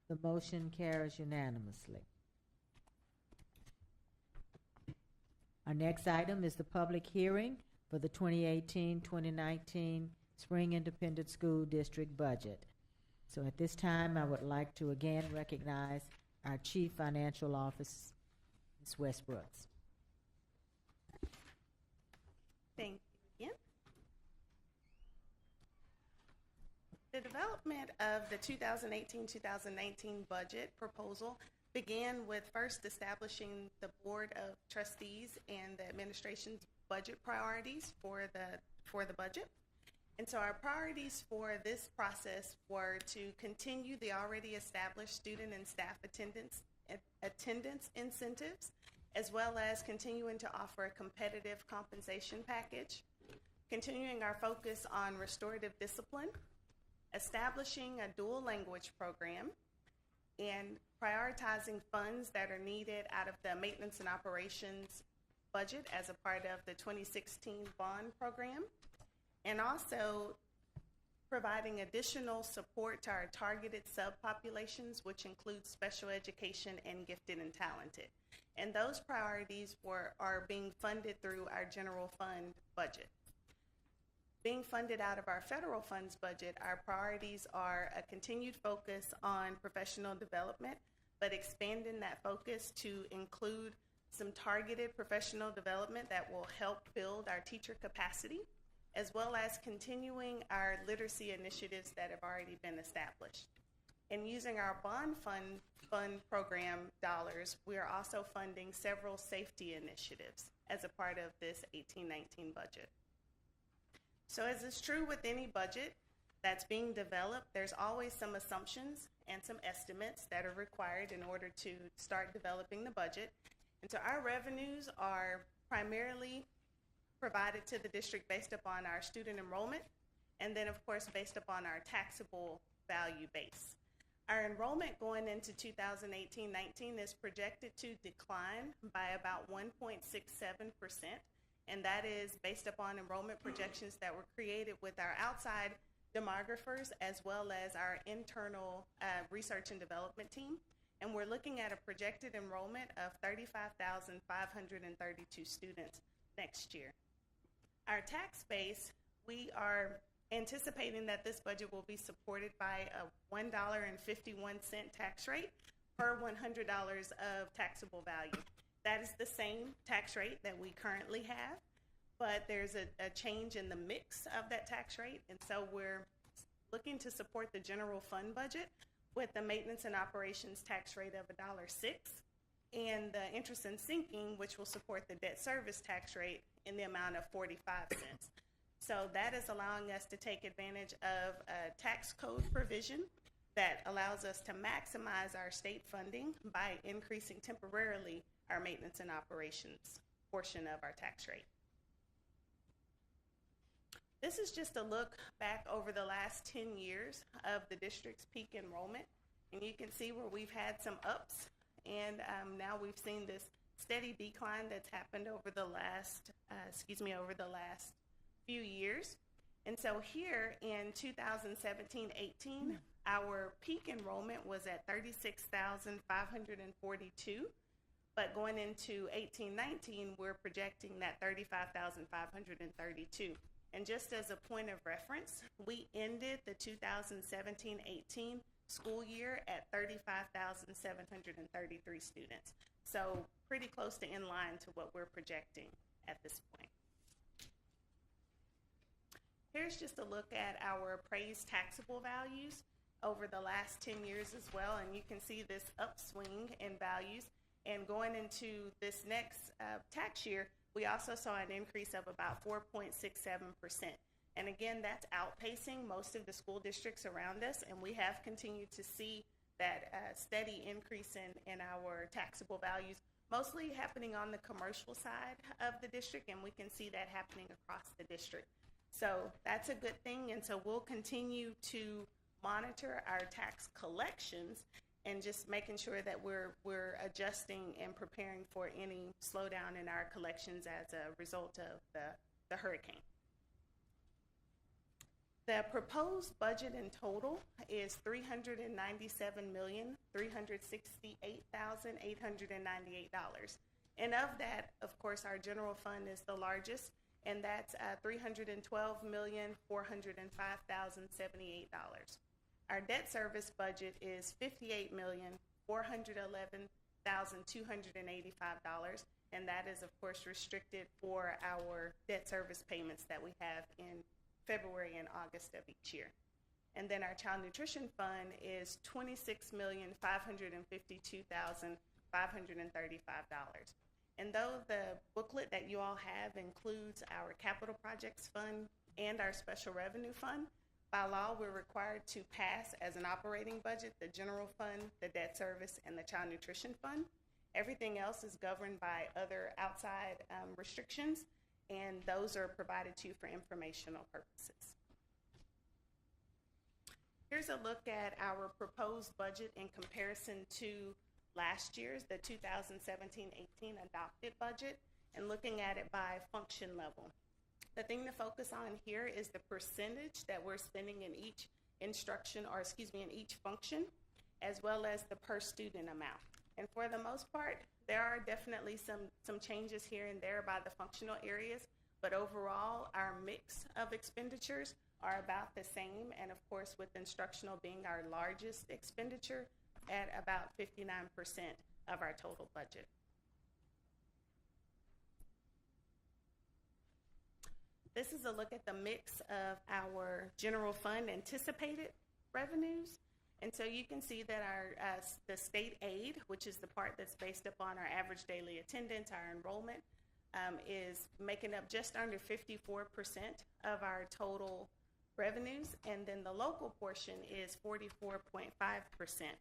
The motion carries unanimously. Our next item is the public hearing for the 2018-2019 Spring Independent School District budget. So at this time, I would like to again recognize our Chief Financial Officer, Ms. Westbrooks. Thank you again. The development of the 2018-2019 budget proposal began with first establishing the Board of Trustees and the administration's budget priorities for the budget. And so our priorities for this process were to continue the already established student and staff attendance incentives, as well as continuing to offer a competitive compensation package, continuing our focus on restorative discipline, establishing a dual language program, and prioritizing funds that are needed out of the maintenance and operations budget as a part of the 2016 bond program, and also providing additional support to our targeted subpopulations, which includes special education and gifted and talented. And those priorities are being funded through our general fund budget. Being funded out of our federal funds budget, our priorities are a continued focus on professional development, but expanding that focus to include some targeted professional development that will help build our teacher capacity, as well as continuing our literacy initiatives that have already been established. And using our bond fund program dollars, we are also funding several safety initiatives as a part of this 18-19 budget. So as is true with any budget that's being developed, there's always some assumptions and some estimates that are required in order to start developing the budget. And so our revenues are primarily provided to the district based upon our student enrollment, and then of course based upon our taxable value base. Our enrollment going into 2018-19 is projected to decline by about 1.67%, and that is based upon enrollment projections that were created with our outside demographers as well as our internal research and development team. And we're looking at a projected enrollment of 35,532 students next year. Our tax base, we are anticipating that this budget will be supported by a $1.51 tax rate per $100 of taxable value. That is the same tax rate that we currently have, but there's a change in the mix of that tax rate, and so we're looking to support the general fund budget with the maintenance and operations tax rate of $1.06 and the interest and sinking, which will support the debt service tax rate in the amount of 45 cents. So that is allowing us to take advantage of a tax code provision that allows us to maximize our state funding by increasing temporarily our maintenance and operations portion of our tax rate. This is just a look back over the last 10 years of the district's peak enrollment, and you can see where we've had some ups, and now we've seen this steady decline that's happened over the last, few years. And so here in 2017-18, our peak enrollment was at 36,542. But going into 18-19, we're projecting that 35,532. And just as a point of reference, we ended the 2017-18 school year at 35,733 students. So pretty close to in line to what we're projecting at this point. Here's just a look at our appraised taxable values over the last 10 years as well. And you can see this upswing in values. And going into this next tax year, we also saw an increase of about 4.67%. And again, that's outpacing most of the school districts around us. And we have continued to see that steady increase in our taxable values, mostly happening on the commercial side of the district. And we can see that happening across the district. So that's a good thing. And so we'll continue to monitor our tax collections and just making sure that we're adjusting and preparing for any slowdown in our collections as a result of the hurricane. The proposed budget in total is $397,368,898. And of that, of course, our general fund is the largest, and that's $312,405,078. Our debt service budget is $58,411,285, and that is, of course, restricted for our debt service payments that we have in February and August of each year. And then our child nutrition fund is $26,552,535. And though the booklet that you all have includes our capital projects fund and our special revenue fund, by law, we're required to pass as an operating budget the general fund, the debt service, and the child nutrition fund. Everything else is governed by other outside restrictions, and those are provided to you for informational purposes. Here's a look at our proposed budget in comparison to last year's, the 2017-18 adopted budget, and looking at it by function level. The thing to focus on here is the percentage that we're spending in each instruction, or in each function, as well as the per student amount. And for the most part, there are definitely some changes here and there by the functional areas, but overall, our mix of expenditures are about the same, and of course, with instructional being our largest expenditure at about 59% of our total budget. This is a look at the mix of our general fund anticipated revenues. And so you can see that our the state aid, which is the part that's based upon our average daily attendance, our enrollment, is making up just under 54% of our total revenues. And then the local portion is 44.5%.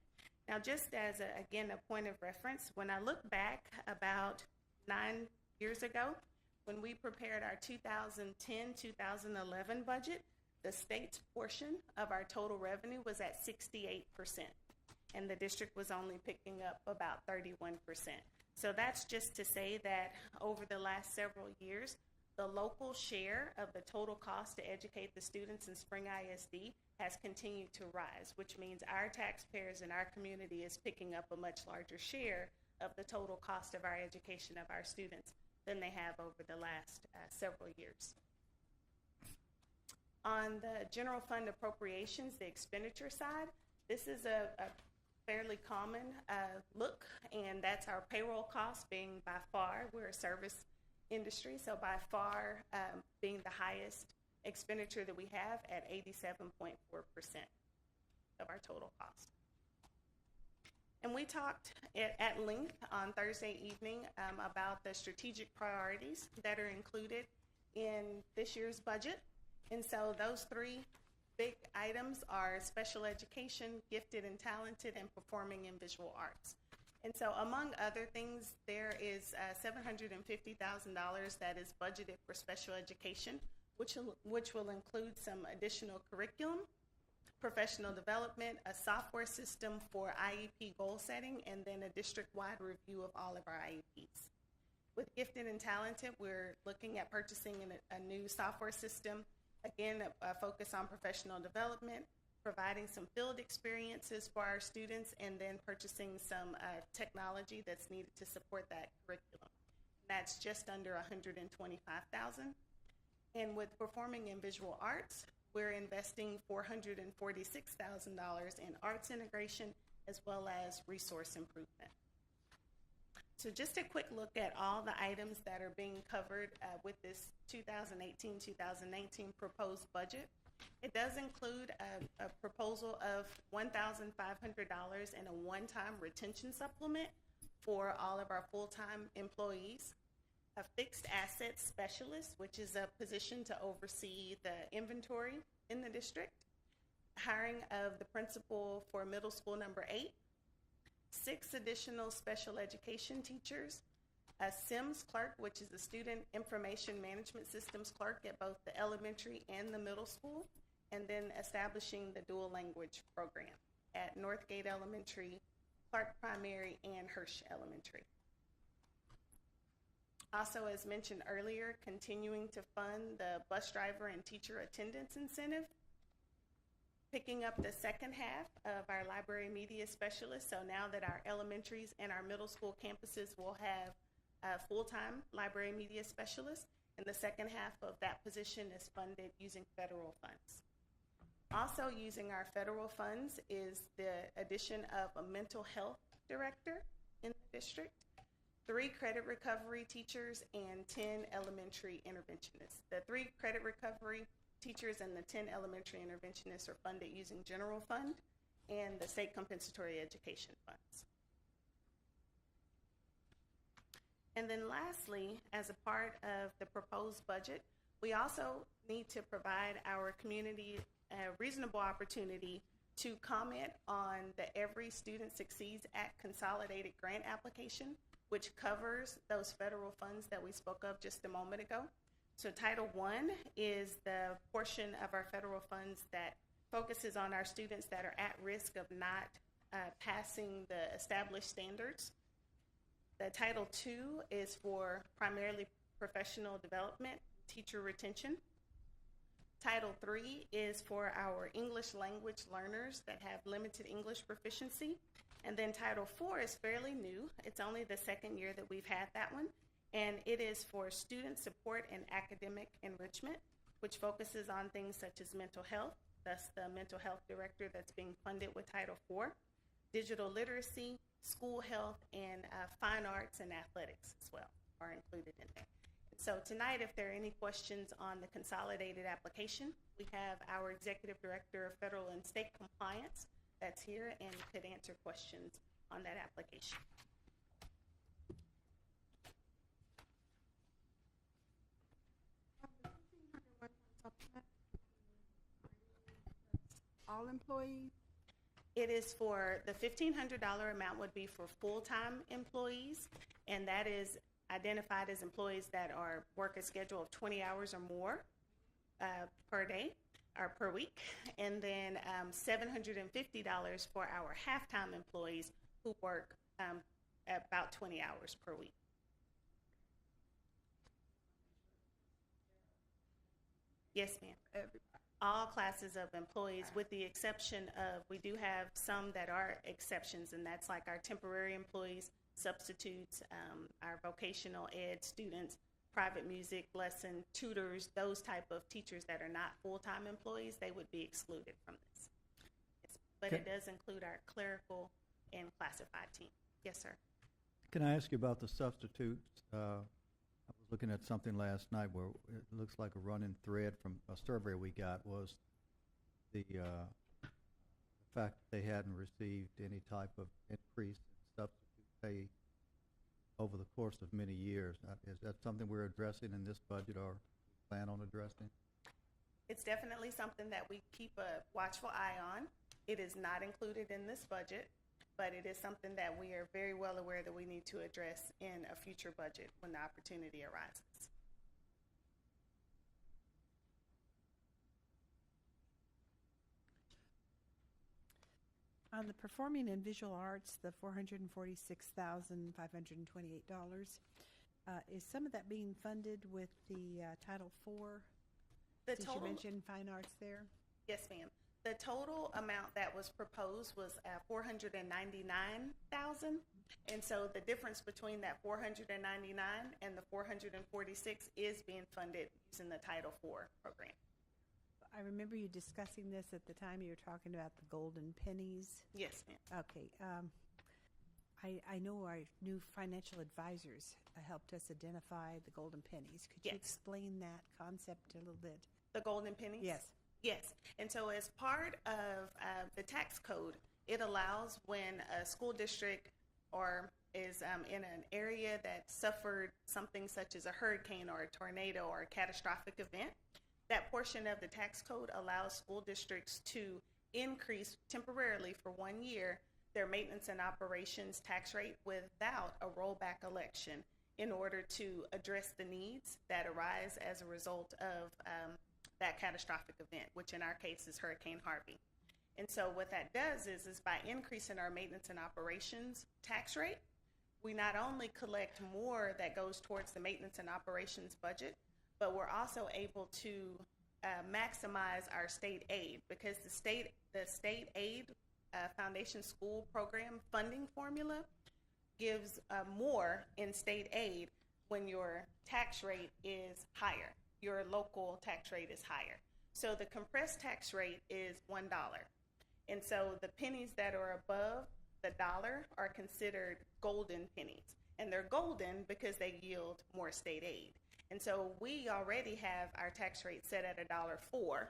Now, just as, again, a point of reference, when I look back about 9 years ago, when we prepared our 2010-2011 budget, the state's portion of our total revenue was at 68%, and the district was only picking up about 31%. So that's just to say that over the last several years, the local share of the total cost to educate the students in Spring ISD has continued to rise, which means our taxpayers in our community is picking up a much larger share of the total cost of our education of our students than they have over the last several years. On the general fund appropriations, the expenditure side, this is a fairly common look, and that's our payroll costs being by far, we're a service industry, so by far being the highest expenditure that we have at 87.4% of our total cost. And we talked at length on Thursday evening about the strategic priorities that are included in this year's budget. And so those three big items are special education, gifted and talented, and performing in visual arts. And so among other things, there is $750,000 that is budgeted for special education, which will include some additional curriculum, professional development, a software system for IEP goal setting, and then a district-wide review of all of our IEPs. With gifted and talented, we're looking at purchasing a new software system Again, a focus on professional development, providing some field experiences for our students, and then purchasing some technology that's needed to support that curriculum. That's just under $125,000. And with performing and visual arts, we're investing $446,000 in arts integration as well as resource improvement. So just a quick look at all the items that are being covered with this 2018-2019 proposed budget. It does include a proposal of $1,500 and a one-time retention supplement for all of our full-time employees. A fixed assets specialist, which is a position to oversee the inventory in the district. Hiring of the principal for middle school number 8. 6 additional special education teachers, a SIMS clerk, which is a student information management systems clerk at both the elementary and the middle school, and then establishing the dual language program at Northgate Elementary, Clark Primary, and Hirsch Elementary. Also, as mentioned earlier, continuing to fund the bus driver and teacher attendance incentive. Picking up the second half of our library media specialist. So now that our elementaries and our middle school campuses will have a full-time library media specialist, and the second half of that position is funded using federal funds. Also using our federal funds is the addition of a mental health director in the district, 3 credit recovery teachers, and 10 elementary interventionists. The 3 credit recovery teachers and the 10 elementary interventionists are funded using general fund and the state compensatory education funds. And then lastly, as a part of the proposed budget, we also need to provide our community a reasonable opportunity to comment on the Every Student Succeeds Act consolidated grant application, which covers those federal funds that we spoke of just a moment ago. So Title I is the portion of our federal funds that focuses on our students that are at risk of not passing the established standards. The Title II is for primarily professional development, teacher retention. Title III is for our English language learners that have limited English proficiency. And then Title IV is fairly new. It's only the second year that we've had that one. And it is for student support and academic enrichment, which focuses on things such as mental health. That's the mental health director that's being funded with Title IV, digital literacy, school health, and fine arts and athletics as well are included in there. So tonight, if there are any questions on the consolidated application, we have our Executive Director of Federal and State Compliance that's here and could answer questions on that application. All employees? It is for, the $1,500 amount would be for full-time employees, and that is identified as employees that are work a schedule of 20 hours or more per day or per week, and then $750 for our half-time employees who work about 20 hours per week. Yes, ma'am. All classes of employees, with the exception of, we do have some that are exceptions, and that's like our temporary employees, substitutes, our vocational ed students, private music lesson tutors, those type of teachers that are not full-time employees, they would be excluded from this. Yes, but it does include our clerical and classified team. Yes, sir. Can I ask you about the substitutes? I was looking at something last night where it looks like a running thread from a survey we got was the fact that they hadn't received any type of increase in substitute pay over the course of many years. Is that something we're addressing in this budget or plan on addressing? It's definitely something that we keep a watchful eye on. It is not included in this budget, but it is something that we are very well aware that we need to address in a future budget when the opportunity arises. On the performing and visual arts, the $446,528, is some of that being funded with the Title IV? The since you total- mentioned fine arts there? Yes, ma'am. The total amount that was proposed was $499,000, and so the difference between that 499 and the 446 is being funded using the Title IV program. I remember you discussing this at the time you were talking about the golden pennies. Yes, ma'am. Okay, I know our new financial advisors helped us identify the golden pennies. Could you Yes. explain that concept a little bit? The golden pennies? Yes. Yes. And so as part of the tax code, it allows when a school district or is in an area that suffered something such as a hurricane or a tornado or a catastrophic event, that portion of the tax code allows school districts to increase temporarily for 1 year their maintenance and operations tax rate without a rollback election in order to address the needs that arise as a result of that catastrophic event, which in our case is Hurricane Harvey. And so what that does is by increasing our maintenance and operations tax rate, we not only collect more that goes towards the maintenance and operations budget, but we're also able to maximize our state aid, because the state aid foundation school program funding formula gives more in state aid when your tax rate is higher. Your local tax rate is higher. So the compressed tax rate is $1. And so the pennies that are above the dollar are considered golden pennies. And they're golden because they yield more state aid. And so we already have our tax rate set at $1.04.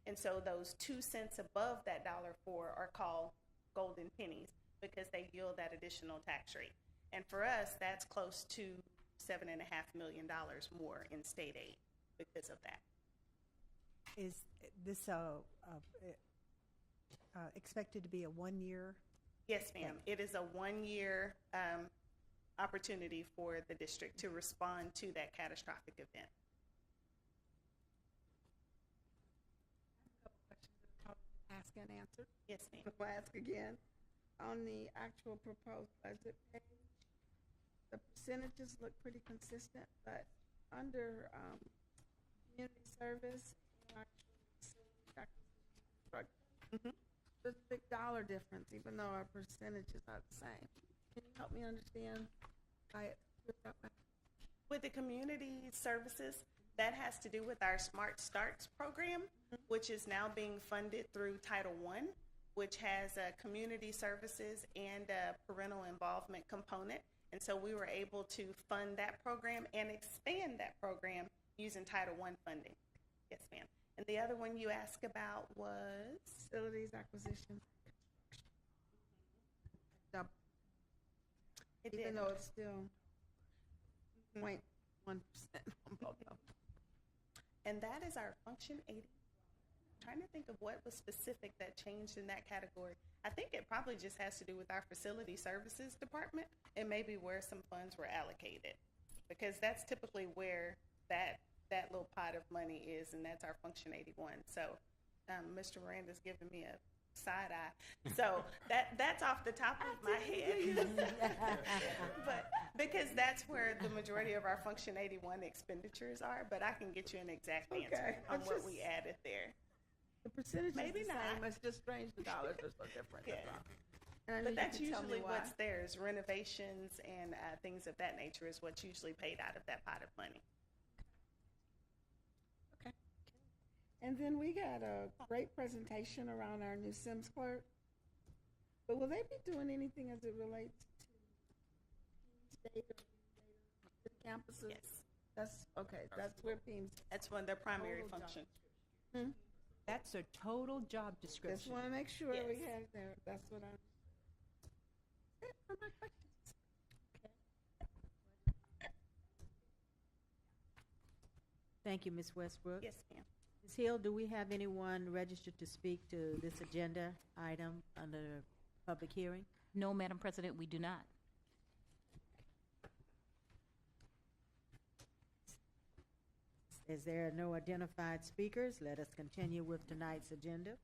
And so those 2 cents above that $1.04 are called golden pennies because they yield that additional tax rate. And for us, that's close to $7.5 million more in state aid because of that. Is this expected to be a 1 year? Yes, ma'am. It is a 1 year opportunity for the district to respond to that catastrophic event. Ask and answer. Yes, ma'am. We'll ask again. On the actual proposed budget page, the percentages look pretty consistent, but under community service and actual facility acquisition construction, there's a big dollar difference, even though our percentages are the same. Can you help me understand why it's that way? With the community services, that has to do with our Smart Starts program, which is now being funded through Title I, which has community services and a parental involvement component. And so we were able to fund that program and expand that program using Title I funding. Yes, ma'am. And the other one you asked about was? Facilities acquisition. Double. Even though it's still 0.1% on both of them. And that is our Function 80. I'm trying to think of what was specific that changed in that category. I think it probably just has to do with our facility services department and maybe where some funds were allocated, because that's typically where that little pot of money is, and that's our Function 81. So Mr. Miranda's giving me a side eye. So that's off the top of my head. But because that's where the majority of our Function 81 expenditures are, but I can get you an exact answer on what we added there. The percentage Maybe is the not. same, it's just strange the dollars are so different. Yeah. That's all. And I know But you that's can tell me usually why. what's there is renovations and things of that nature is what's usually paid out of that pot of money. And then we got a great presentation around our new Sims clerk. But will they be doing anything as it relates to data, to the campuses? Yes. That's, okay, that's where PEEMS. That's one of their primary Total job functions. That's a total job Just description. want to make sure we Yes. have there, that's what I'm. That's it for my questions. Thank you, Ms. Westbrook. Yes, ma'am. Ms. Hill, do we have anyone registered to speak to this agenda item under public hearing? No, Madam President, we do not. As there are no identified speakers, let us continue with tonight's agenda.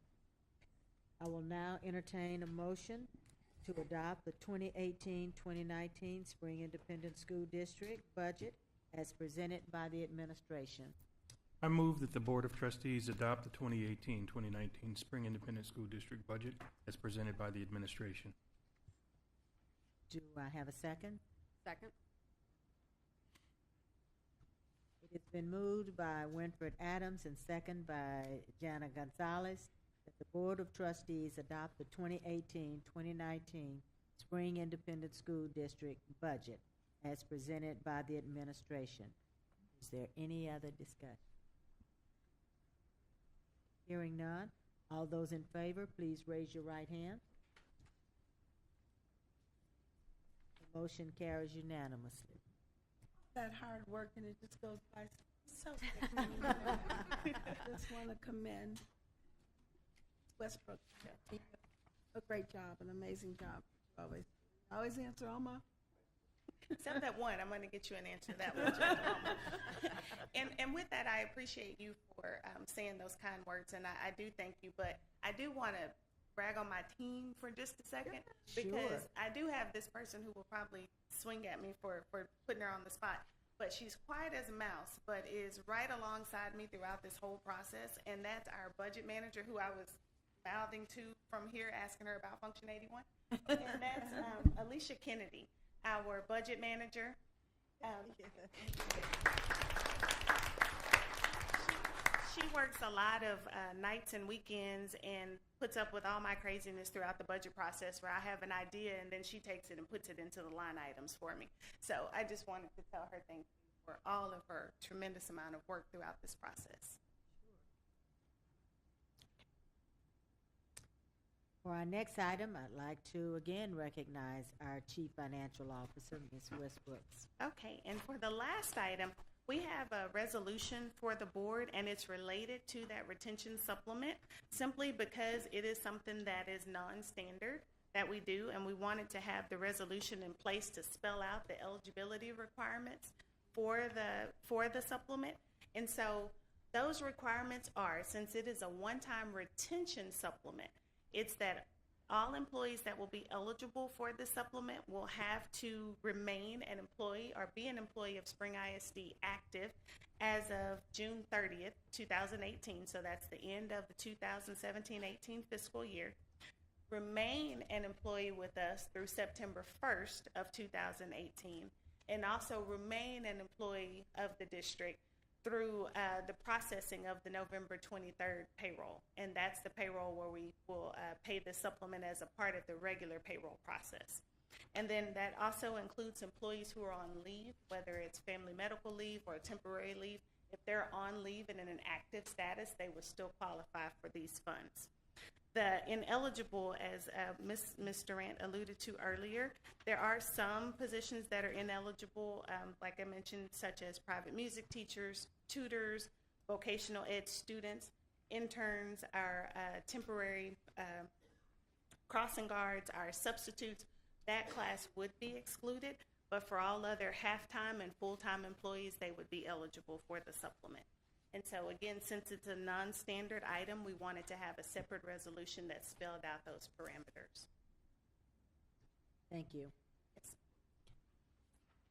I will now entertain a motion to adopt the 2018-2019 Spring Independent School District budget as presented by the administration. I move that the Board of Trustees adopt the 2018-2019 Spring Independent School District budget as presented by the administration. Do I have a second? Second. It has been moved by Winfred Adams and second by Jana Gonzalez that the Board of Trustees adopt the 2018-2019 Spring Independent School District budget as presented by the administration. Is there any other discussion? Hearing none, all those in favor, please raise your right hand. The motion carries unanimously. That hard work and it just goes by so quickly. Just want to commend Westbrook. A great job, an amazing job. Always answer all my. Except that one, I'm going to get you an answer to that one. Judge Palmer. And with that, I appreciate you for saying those kind words, and I do thank you. But I do want to brag on my team for just a second, because I do have this person who will probably swing at me for putting her on the spot. But she's quiet as a mouse, but is right alongside me throughout this whole process, and that's our budget manager, who I was mouthing to from here, asking her about Function 81, and that's Alicia Kennedy, our budget manager. She works a lot of nights and weekends and puts up with all my craziness throughout the budget process, where I have an idea and then she takes it and puts it into the line items for me. So I just wanted to tell her thank you for all of her tremendous amount of work throughout this process. For our next item, I'd like to again recognize our Chief Financial Officer, Ms. Westbrooks. Okay, and for the last item, we have a resolution for the board, and it's related to that retention supplement, simply because it is something that is non-standard that we do, and we wanted to have the resolution in place to spell out the eligibility requirements for the supplement. And so those requirements are, since it is a one-time retention supplement, it's that all employees that will be eligible for the supplement will have to remain an employee or be an employee of Spring ISD active as of June 30th, 2018. So that's the end of the 2017-18 fiscal year. Remain an employee with us through September 1st of 2018, and also remain an employee of the district through the processing of the November 23rd payroll. And that's the payroll where we will pay the supplement as a part of the regular payroll process. And then that also includes employees who are on leave, whether it's family medical leave or temporary leave. If they're on leave and in an active status, they will still qualify for these funds. The ineligible, as Ms. Durant alluded to earlier, there are some positions that are ineligible, like I mentioned, such as private music teachers, tutors, vocational ed students, interns, our temporary crossing guards, our substitutes. That class would be excluded, but for all other half-time and full-time employees, they would be eligible for the supplement. And so again, since it's a non-standard item, we wanted to have a separate resolution that spelled out those parameters. Thank you. Yes.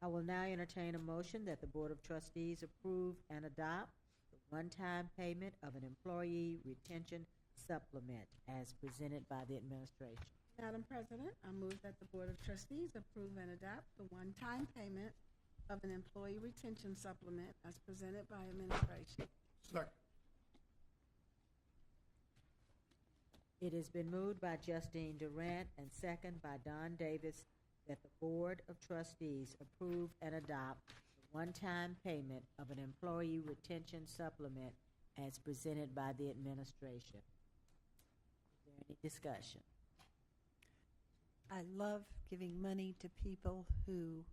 I will now entertain a motion that the Board of Trustees approve and adopt the one-time payment of an employee retention supplement as presented by the administration. Madam President, I move that the Board of Trustees approve and adopt the one-time payment of an employee retention supplement as presented by administration. Second. It has been moved by Justine Durant and second by Don Davis that the Board of Trustees approve and adopt the one-time payment of an employee retention supplement as presented by the administration. Is there any discussion? I love giving money to people who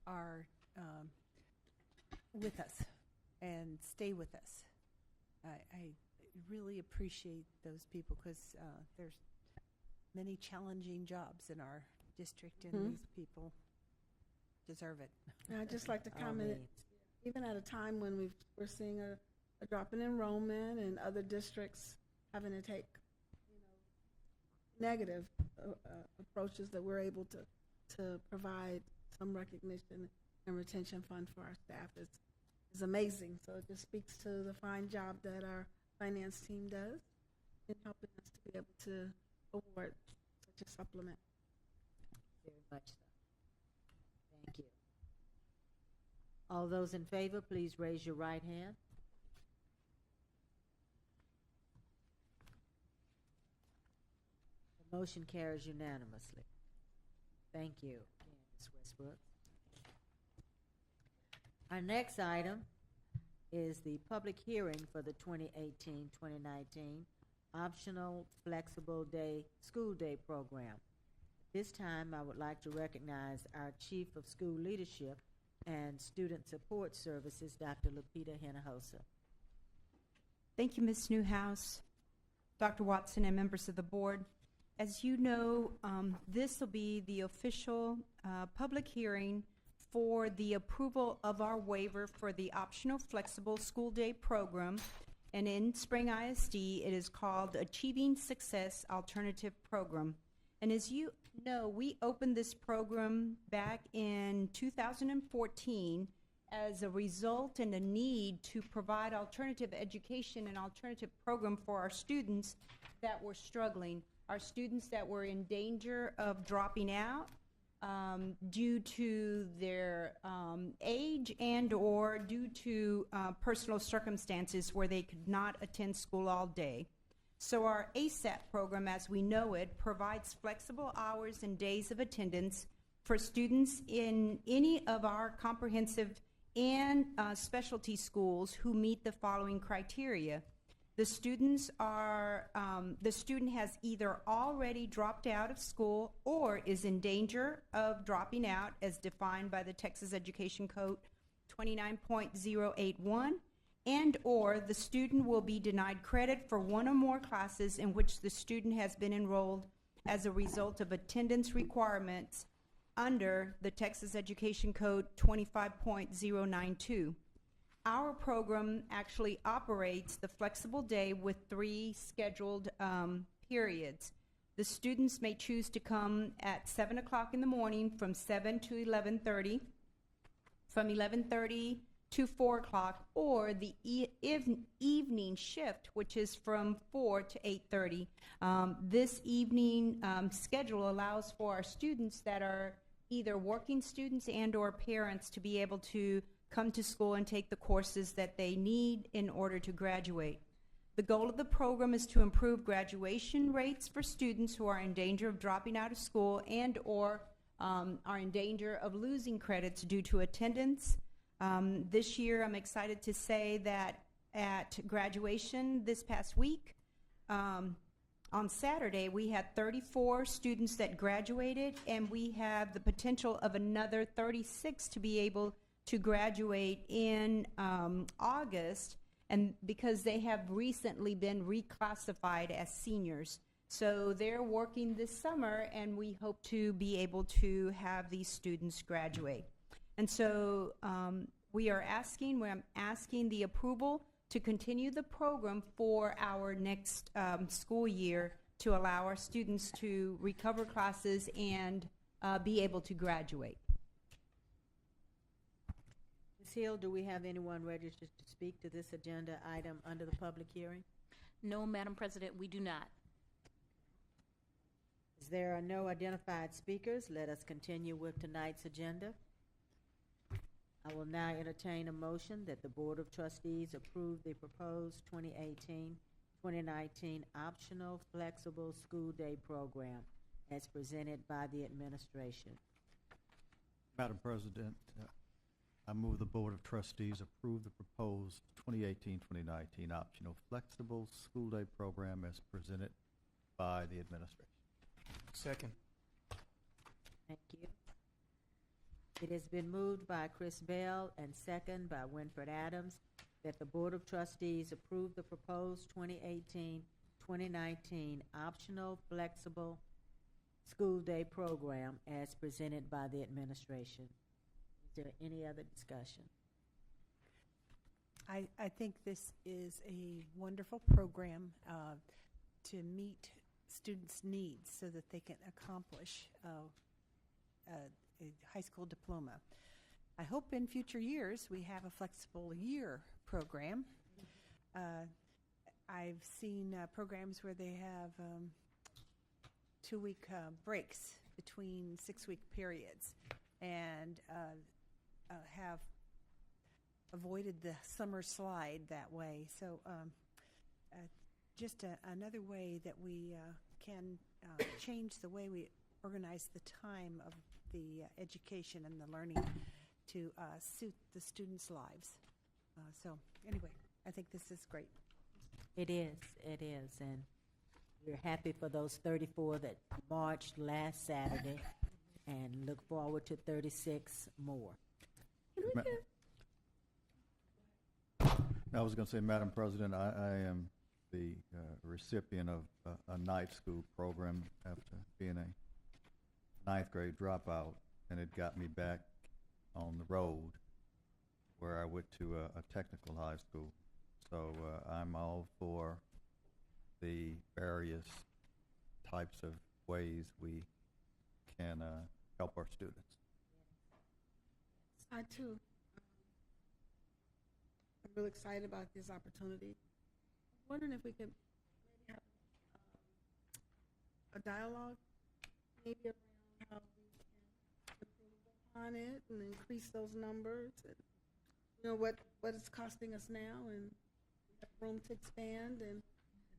are with us and stay with us. I really appreciate those people because there's many challenging jobs in our district, and these people deserve it. And I'd just like to comment, even at a time when we're seeing a drop in enrollment and other districts having to take negative approaches, that we're able to provide some recognition and retention fund for our staff is is amazing. So it just speaks to the fine job that our finance team does in helping us to be able to award such a supplement. Very much so. Thank you. All those in favor, please raise your right hand. The motion carries unanimously. Thank you, Ms. Westbrook. Our next item is the public hearing for the 2018-2019 optional flexible day school day program. This time, I would like to recognize our Chief of School Leadership and Student Support Services, Dr. Lupita Hinojosa. Thank you, Ms. Newhouse, Dr. Watson, and members of the board. As you know, this will be the official public hearing for the approval of our waiver for the optional flexible school day program. And in Spring ISD, it is called Achieving Success Alternative Program. And as you know, we opened this program back in 2014 as a result and a need to provide alternative education and alternative program for our students that were struggling, our students that were in danger of dropping out due to their age and or due to personal circumstances where they could not attend school all day. So our ASAP program, as we know it, provides flexible hours and days of attendance for students in any of our comprehensive and specialty schools who meet the following criteria. The student has either already dropped out of school or is in danger of dropping out as defined by the Texas Education Code 29.081, and or the student will be denied credit for one or more classes in which the student has been enrolled as a result of attendance requirements under the Texas Education Code 25.092. Our program actually operates the flexible day with 3 scheduled periods. The students may choose to come at 7 o'clock in the morning from 7 to 11:30, from 11:30 to 4 o'clock, or the evening shift, which is from 4 to 8:30. This evening schedule allows for our students that are either working students and or parents to be able to come to school and take the courses that they need in order to graduate. The goal of the program is to improve graduation rates for students who are in danger of dropping out of school and or are in danger of losing credits due to attendance. This year, I'm excited to say that at graduation this past week, on Saturday, we had 34 students that graduated, and we have the potential of another 36 to be able to graduate in August, and because they have recently been reclassified as seniors. So they're working this summer, and we hope to be able to have these students graduate. And so I'm asking the approval to continue the program for our next school year to allow our students to recover classes and be able to graduate. Ms. Hill, do we have anyone registered to speak to this agenda item under the public hearing? No, Madam President, we do not. As there are no identified speakers, let us continue with tonight's agenda. I will now entertain a motion that the Board of Trustees approve the proposed 2018-2019 optional flexible school day program as presented by the administration. Madam President, I move the Board of Trustees approve the proposed 2018-2019 optional flexible school day program as presented by the administration. Second. Thank you. It has been moved by Chris Bell and second by Winfred Adams that the Board of Trustees approve the proposed 2018-2019 optional flexible school day program as presented by the administration. Is there any other discussion? I think this is a wonderful program to meet students' needs so that they can accomplish a high school diploma. I hope in future years we have a flexible year program. I've seen programs where they have 2-week breaks between 6-week periods, and have avoided the summer slide that way. So just another way that we can change the way we organize the time of the education and the learning to suit the students' lives. So anyway, I think this is great. It is, and we're happy for those 34 that marched last Saturday and look forward to 36 more. I was going to say, Madam President, I am the recipient of a night school program after being a 9th grade dropout, and it got me back on the road where I went to a technical high school. So I'm all for the various types of ways we can help our students. I too. I'm really excited about this opportunity. I'm wondering if we could maybe have a dialogue, maybe around how we can improve upon it and increase those numbers, and you know what it's costing us now, and we have room to expand. And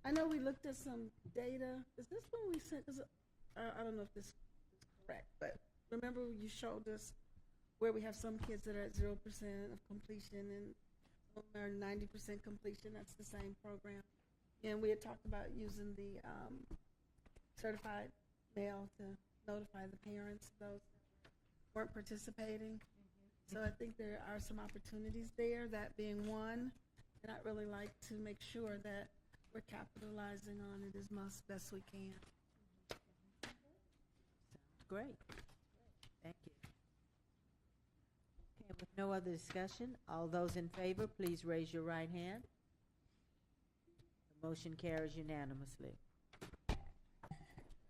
I know we looked at some data. Is this when we sent? I don't know if this is correct, but remember you showed us where we have some kids that are at 0% of completion and some are 90% completion. That's the same program. And we had talked about using the certified mail to notify the parents of those that weren't participating. So I think there are some opportunities there, that being one. And I'd really like to make sure that we're capitalizing on it as best we can. Great. Thank you. Okay, with no other discussion, all those in favor, please raise your right hand. The motion carries unanimously.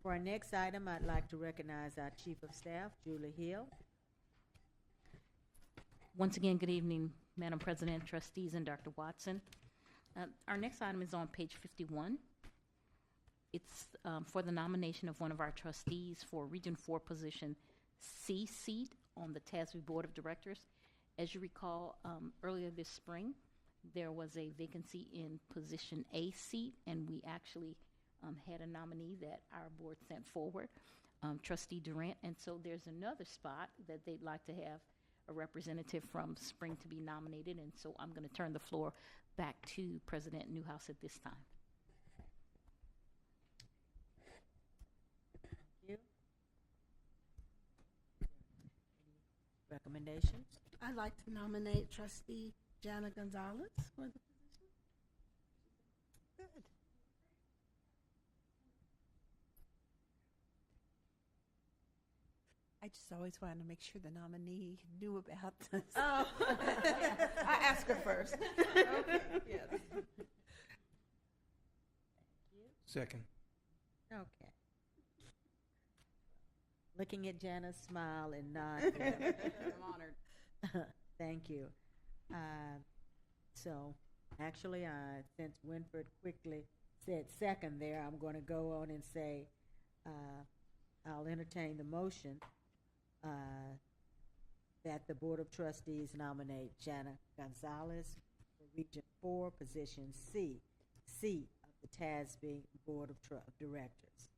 For our next item, I'd like to recognize our Chief of Staff, Julie Hill. Once again, good evening, Madam President, trustees, and Dr. Watson. Our next item is on page 51. It's for the nomination of one of our trustees for Region 4 position C seat on the TASB Board of Directors. As you recall, earlier this spring, there was a vacancy in position A seat, and we actually had a nominee that our board sent forward, Trustee Durant, and so there's another spot that they'd like to have a representative from Spring to be nominated, and so I'm going to turn the floor back to President Newhouse at this time. Thank you. Any recommendations? I'd like to nominate Trustee Jana Gonzalez for the position. Good. I just always wanted to make sure the nominee knew about this. Oh, I asked her first. Okay, yes. Second. Okay. Looking at Jana's smile and nod. I'm honored. Thank you. So, actually, since Winford quickly said second there, I'm going to go on and say I'll entertain the motion that the Board of Trustees nominate Jana Gonzalez for Region 4, position C, seat of the TASB Board of Directors.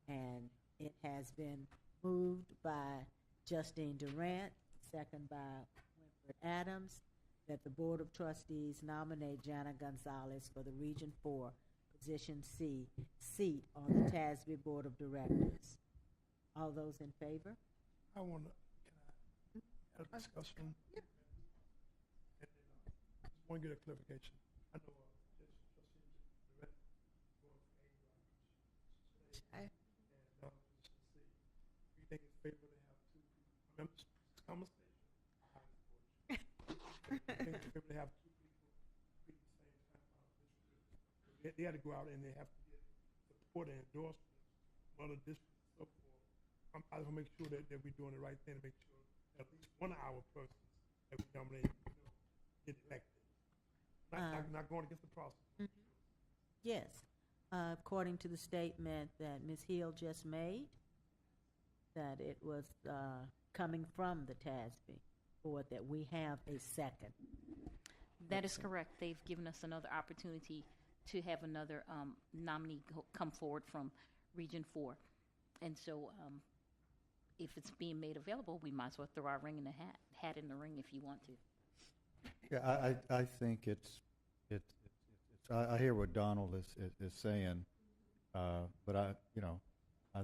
And it has been moved by Justine Durant, second by Winfred Adams, that the Board of Trustees nominate Jana Gonzalez for the Region 4, position C, seat on the TASB Board of Directors. All those in favor? I want to, can I have a discussion? Yeah. And then, just want to get a clarification. I know, Trustee Durant going for A Okay. and position C. Do you think it's favorable to have two people? Remember this conversation? I think it's favorable to have two people be the same time. They had to go out and they have to get support and endorsement from other districts and so forth. I just want to make sure that we're doing the right thing to make sure at least one of our persons that we nominate, get elected. Not going against the process. Yes, according to the statement that Ms. Hill just made, that it was coming from the TASB board, that we have a second. That is correct. They've given us another opportunity to have another nominee come forward from Region 4. And so if it's being made available, we might as well throw our ring in the hat in the ring if you want to. Yeah, I think I hear what Donald is saying, but I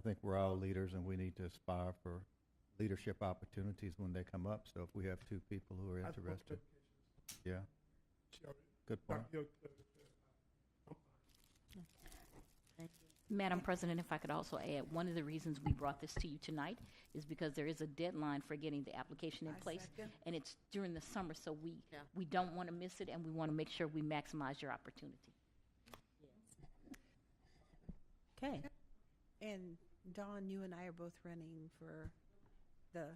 think we're all leaders and we need to aspire for leadership opportunities when they come up. So if we have two people who are interested, yeah, good point. Madam President, if I could also add, one of the reasons we brought this to you tonight is because there is a deadline for getting the application in place, and it's during the summer, so we don't want to miss it, and we want to make sure we maximize your opportunity. Okay. And Dawn, you and I are both running for the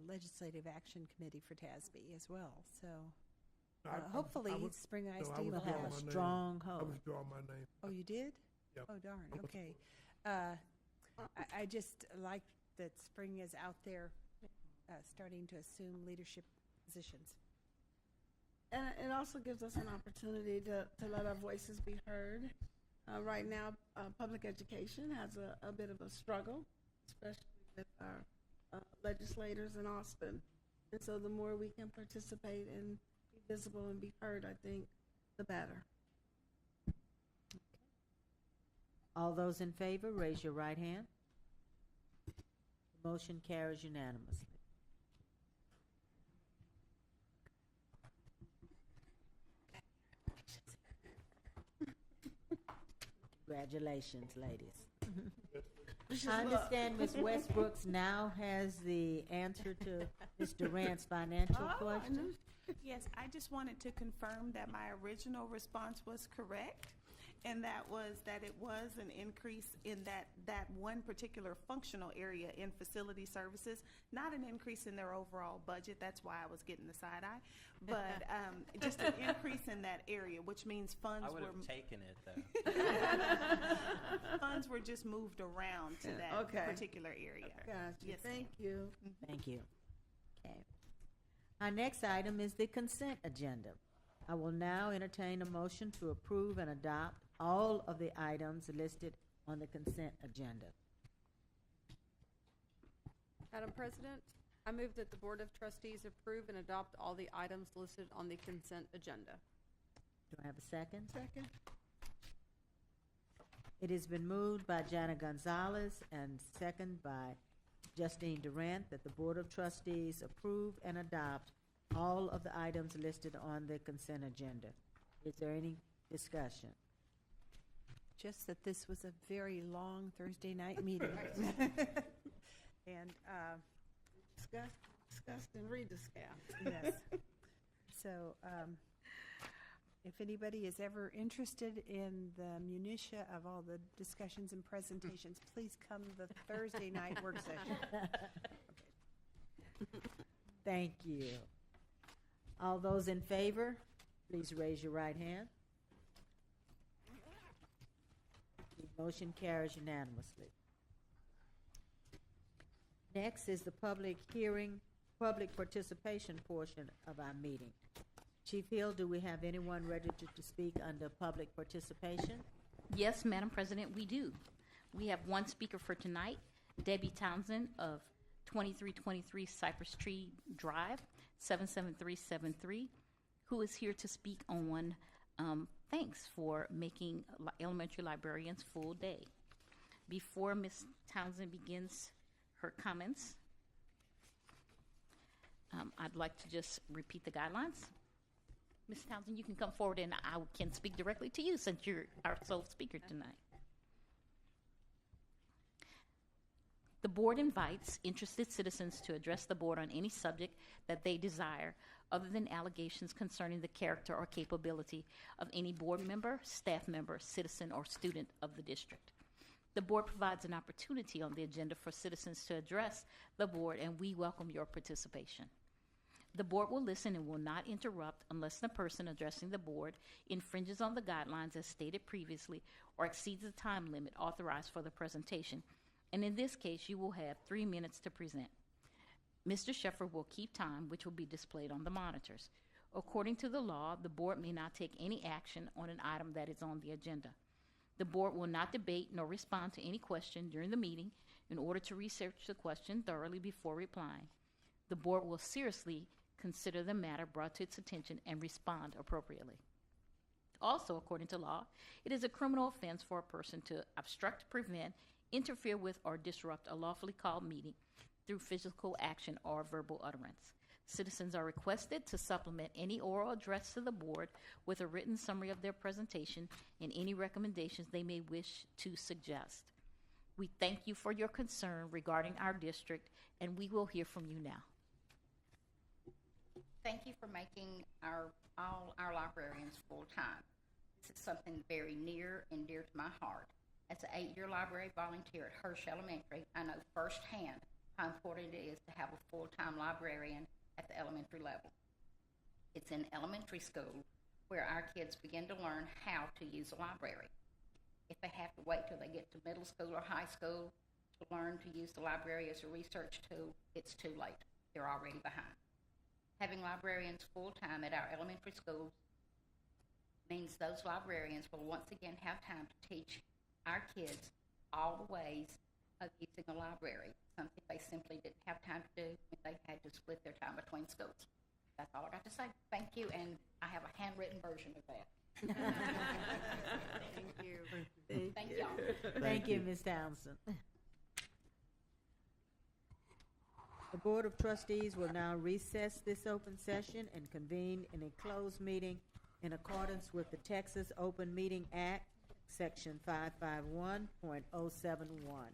Legislative Action Committee for TASB as well. So hopefully Spring ISD will have a strong I hold. withdraw my name. Oh, you did? Yep. Oh, darn. Okay. I just like that Spring is out there starting to assume leadership positions. And it also gives us an opportunity to let our voices be heard. Right now, public education has a bit of a struggle, especially with our legislators in Austin. And so the more we can participate and be visible and be heard, I think, the better. All those in favor, raise your right hand. The motion carries unanimously. Congratulations, ladies. I understand Ms. Westbrooks now has the answer to Ms. Durant's financial question. Yes, I just wanted to confirm that my original response was correct, and that it was an increase in that one particular functional area in facility services, not an increase in their overall budget. That's why I was getting the side eye, but just an increase in that area, which means funds I would were have taken it though. funds were just moved around to that particular area. Gotcha. Yes, Thank you. Thank you. Okay. Our next item is the consent agenda. I will now entertain a motion to approve and adopt all of the items listed on the consent agenda. Madam President, I move that the Board of Trustees approve and adopt all the items listed on the consent agenda. Do I have a second? Second. It has been moved by Jana Gonzalez and second by Justine Durant that the Board of Trustees approve and adopt all of the items listed on the consent agenda. Is there any discussion? Just that this was a very long Thursday night meeting. And Discussed and rediscussed. yes. So if anybody is ever interested in the minutia of all the discussions and presentations, please come to the Thursday night work session. Thank you. All those in favor, please raise your right hand. The motion carries unanimously. Next is the public hearing, public participation portion of our meeting. Chief Hill, do we have anyone registered to speak under public participation? Yes, Madam President, we do. We have one speaker for tonight, Debbie Townsend of 2323 Cypress Tree Drive, 77373, who is here to speak on thanks for making elementary librarians full day. Before Ms. Townsend begins her comments, I'd like to just repeat the guidelines. Ms. Townsend, you can come forward and I can speak directly to you since you're our sole speaker tonight. The board invites interested citizens to address the board on any subject that they desire, other than allegations concerning the character or capability of any board member, staff member, citizen, or student of the district. The board provides an opportunity on the agenda for citizens to address the board, and we welcome your participation. The board will listen and will not interrupt unless the person addressing the board infringes on the guidelines as stated previously or exceeds the time limit authorized for the presentation. And in this case, you will have 3 minutes to present. Mr. Sheffer will keep time, which will be displayed on the monitors. According to the law, the board may not take any action on an item that is on the agenda. The board will not debate nor respond to any question during the meeting in order to research the question thoroughly before replying. The board will seriously consider the matter brought to its attention and respond appropriately. Also, according to law, it is a criminal offense for a person to obstruct, prevent, interfere with, or disrupt a lawfully called meeting through physical action or verbal utterance. Citizens are requested to supplement any oral address to the board with a written summary of their presentation and any recommendations they may wish to suggest. We thank you for your concern regarding our district, and we will hear from you now. Thank you for making all our librarians full-time. This is something very near and dear to my heart. As an 8-year library volunteer at Hirsch Elementary, I know firsthand how important it is to have a full-time librarian at the elementary level. It's in elementary school where our kids begin to learn how to use a library. If they have to wait till they get to middle school or high school to learn to use the library as a research tool, it's too late. They're already behind. Having librarians full-time at our elementary schools means those librarians will once again have time to teach our kids all the ways of using a library, something they simply didn't have time to do when they had to split their time between schools. That's all I got to say. Thank you, and I have a handwritten version of that. Thank you. Thank y'all. Thank you, Ms. Townsend. The Board of Trustees will now recess this open session and convene in a closed meeting in accordance with the Texas Open Meeting Act, Section 551.071,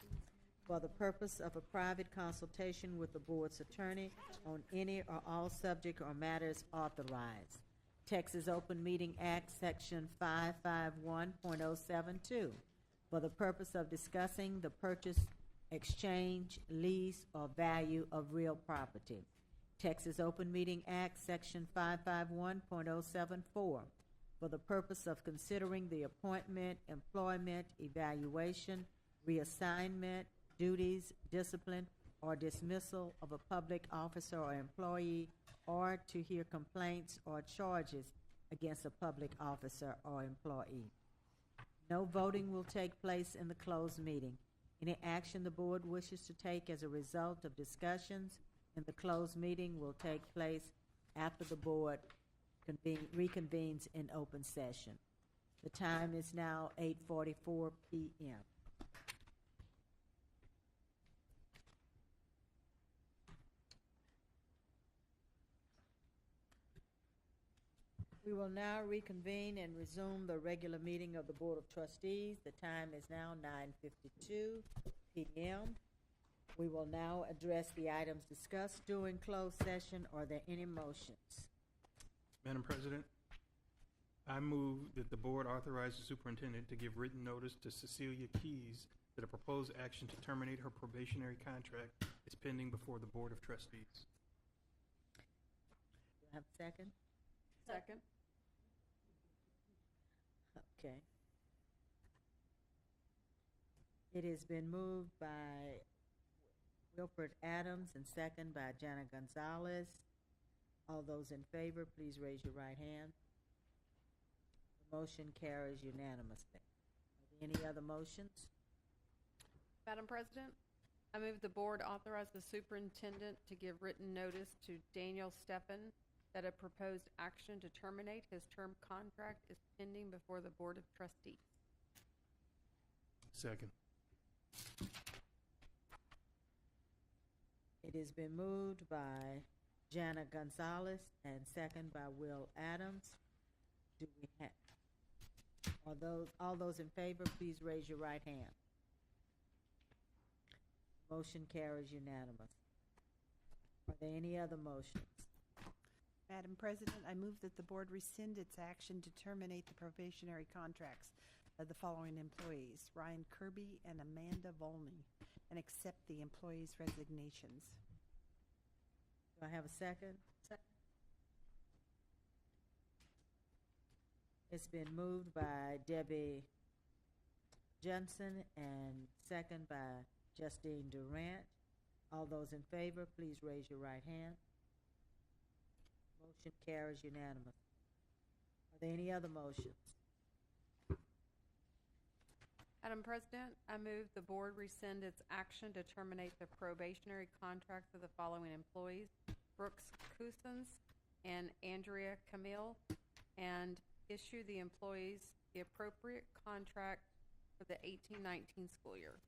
for the purpose of a private consultation with the board's attorney on any or all subject or matters authorized. Texas Open Meeting Act, Section 551.072, for the purpose of discussing the purchase, exchange, lease, or value of real property. Texas Open Meeting Act, Section 551.074, for the purpose of considering the appointment, employment, evaluation, reassignment, duties, discipline, or dismissal of a public officer or employee, or to hear complaints or charges against a public officer or employee. No voting will take place in the closed meeting. Any action the board wishes to take as a result of discussions in the closed meeting will take place after the board reconvenes in open session. The time is now 8:44 p.m. We will now reconvene and resume the regular meeting of the Board of Trustees. The time is now 9:52 p.m. We will now address the items discussed during closed session. Are there any motions? Madam President, I move that the board authorize the superintendent to give written notice to Cecilia Keys that a proposed action to terminate her probationary contract is pending before the Board of Trustees. Do I have a second? Second. Okay. It has been moved by Wilfred Adams and second by Jana Gonzalez. All those in favor, please raise your right hand. The motion carries unanimously. Are there any other motions? Madam President, I move the board authorize the superintendent to give written notice to Daniel Steffen that a proposed action to terminate his term contract is pending before the Board of Trustees. Second. It has been moved by Jana Gonzalez and second by Will Adams. Do we have, all those in favor, please raise your right hand. Motion carries unanimous. Are there any other motions? Madam President, I move that the board rescind its action to terminate the probationary contracts of the following employees, Ryan Kirby and Amanda Volney, and accept the employees' resignations. Do I have a second? It's been moved by Debbie Johnson and second by Justine Durant. All those in favor, please raise your right hand. Motion carries unanimous. Are there any other motions? Madam President, I move the board rescind its action to terminate the probationary contracts of the following employees: Brooks Cousins and Andrea Camille, and issue the employees the appropriate contract for the 18-19 school year.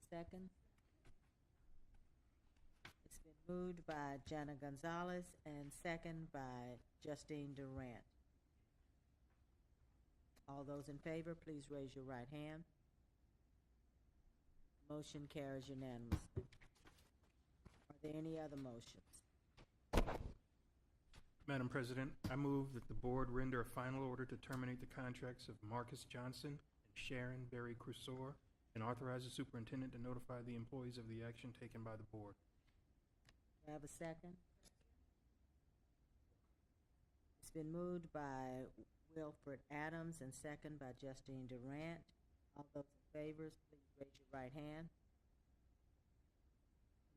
Second. It's been moved by Jana Gonzalez and second by Justine Durant. All those in favor, please raise your right hand. Motion carries unanimously. Are there any other motions? Madam President, I move that the board render a final order to terminate the contracts of Marcus Johnson and Sharon Berry Crusoe and authorize the superintendent to notify the employees of the action taken by the board. Do I have a second? It's been moved by Wilfred Adams and second by Justine Durant. All those in favor, please raise your right hand.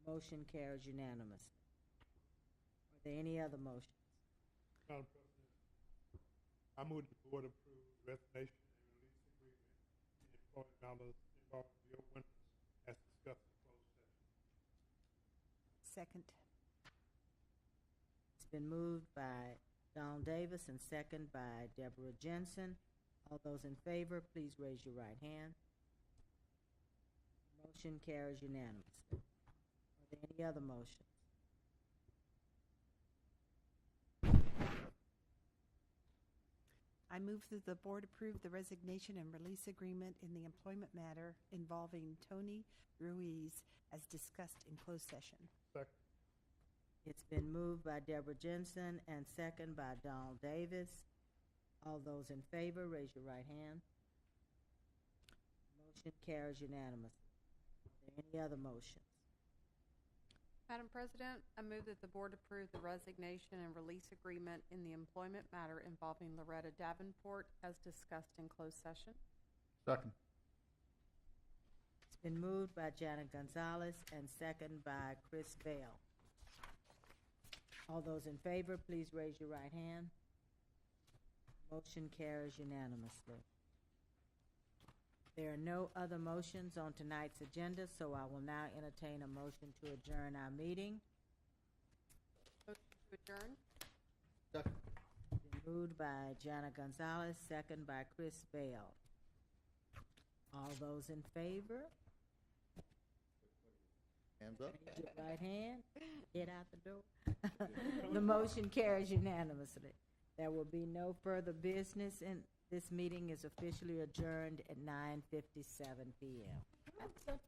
Motion carries unanimously. Are there any other motions? Madam President, I move the board approve the resignation and release agreement and employment matters involving Bill Winters as discussed in closed session. Second. It's been moved by Don Davis and second by Deborah Jensen. All those in favor, please raise your right hand. Motion carries unanimously. Are there any other motions? I move that the board approve the resignation and release agreement in the employment matter involving Tony Ruiz as discussed in closed session. Second. It's been moved by Deborah Jensen and second by Donald Davis. All those in favor, raise your right hand. Motion carries unanimously. Are there any other motions? Madam President, I move that the board approve the resignation and release agreement in the employment matter involving Loretta Davenport as discussed in closed session. Second. It's been moved by Janet Gonzalez and second by Chris Bell. All those in favor, please raise your right hand. Motion carries unanimously. There are no other motions on tonight's agenda, so I will now entertain a motion to adjourn our meeting. Motion to adjourn. Second. Been moved by Jana Gonzalez, second by Chris Bell. All those in favor? Hands up. Raise your right hand. Get out the door. The motion carries unanimously. There will be no further business, and this meeting is officially adjourned at 9:57 p.m.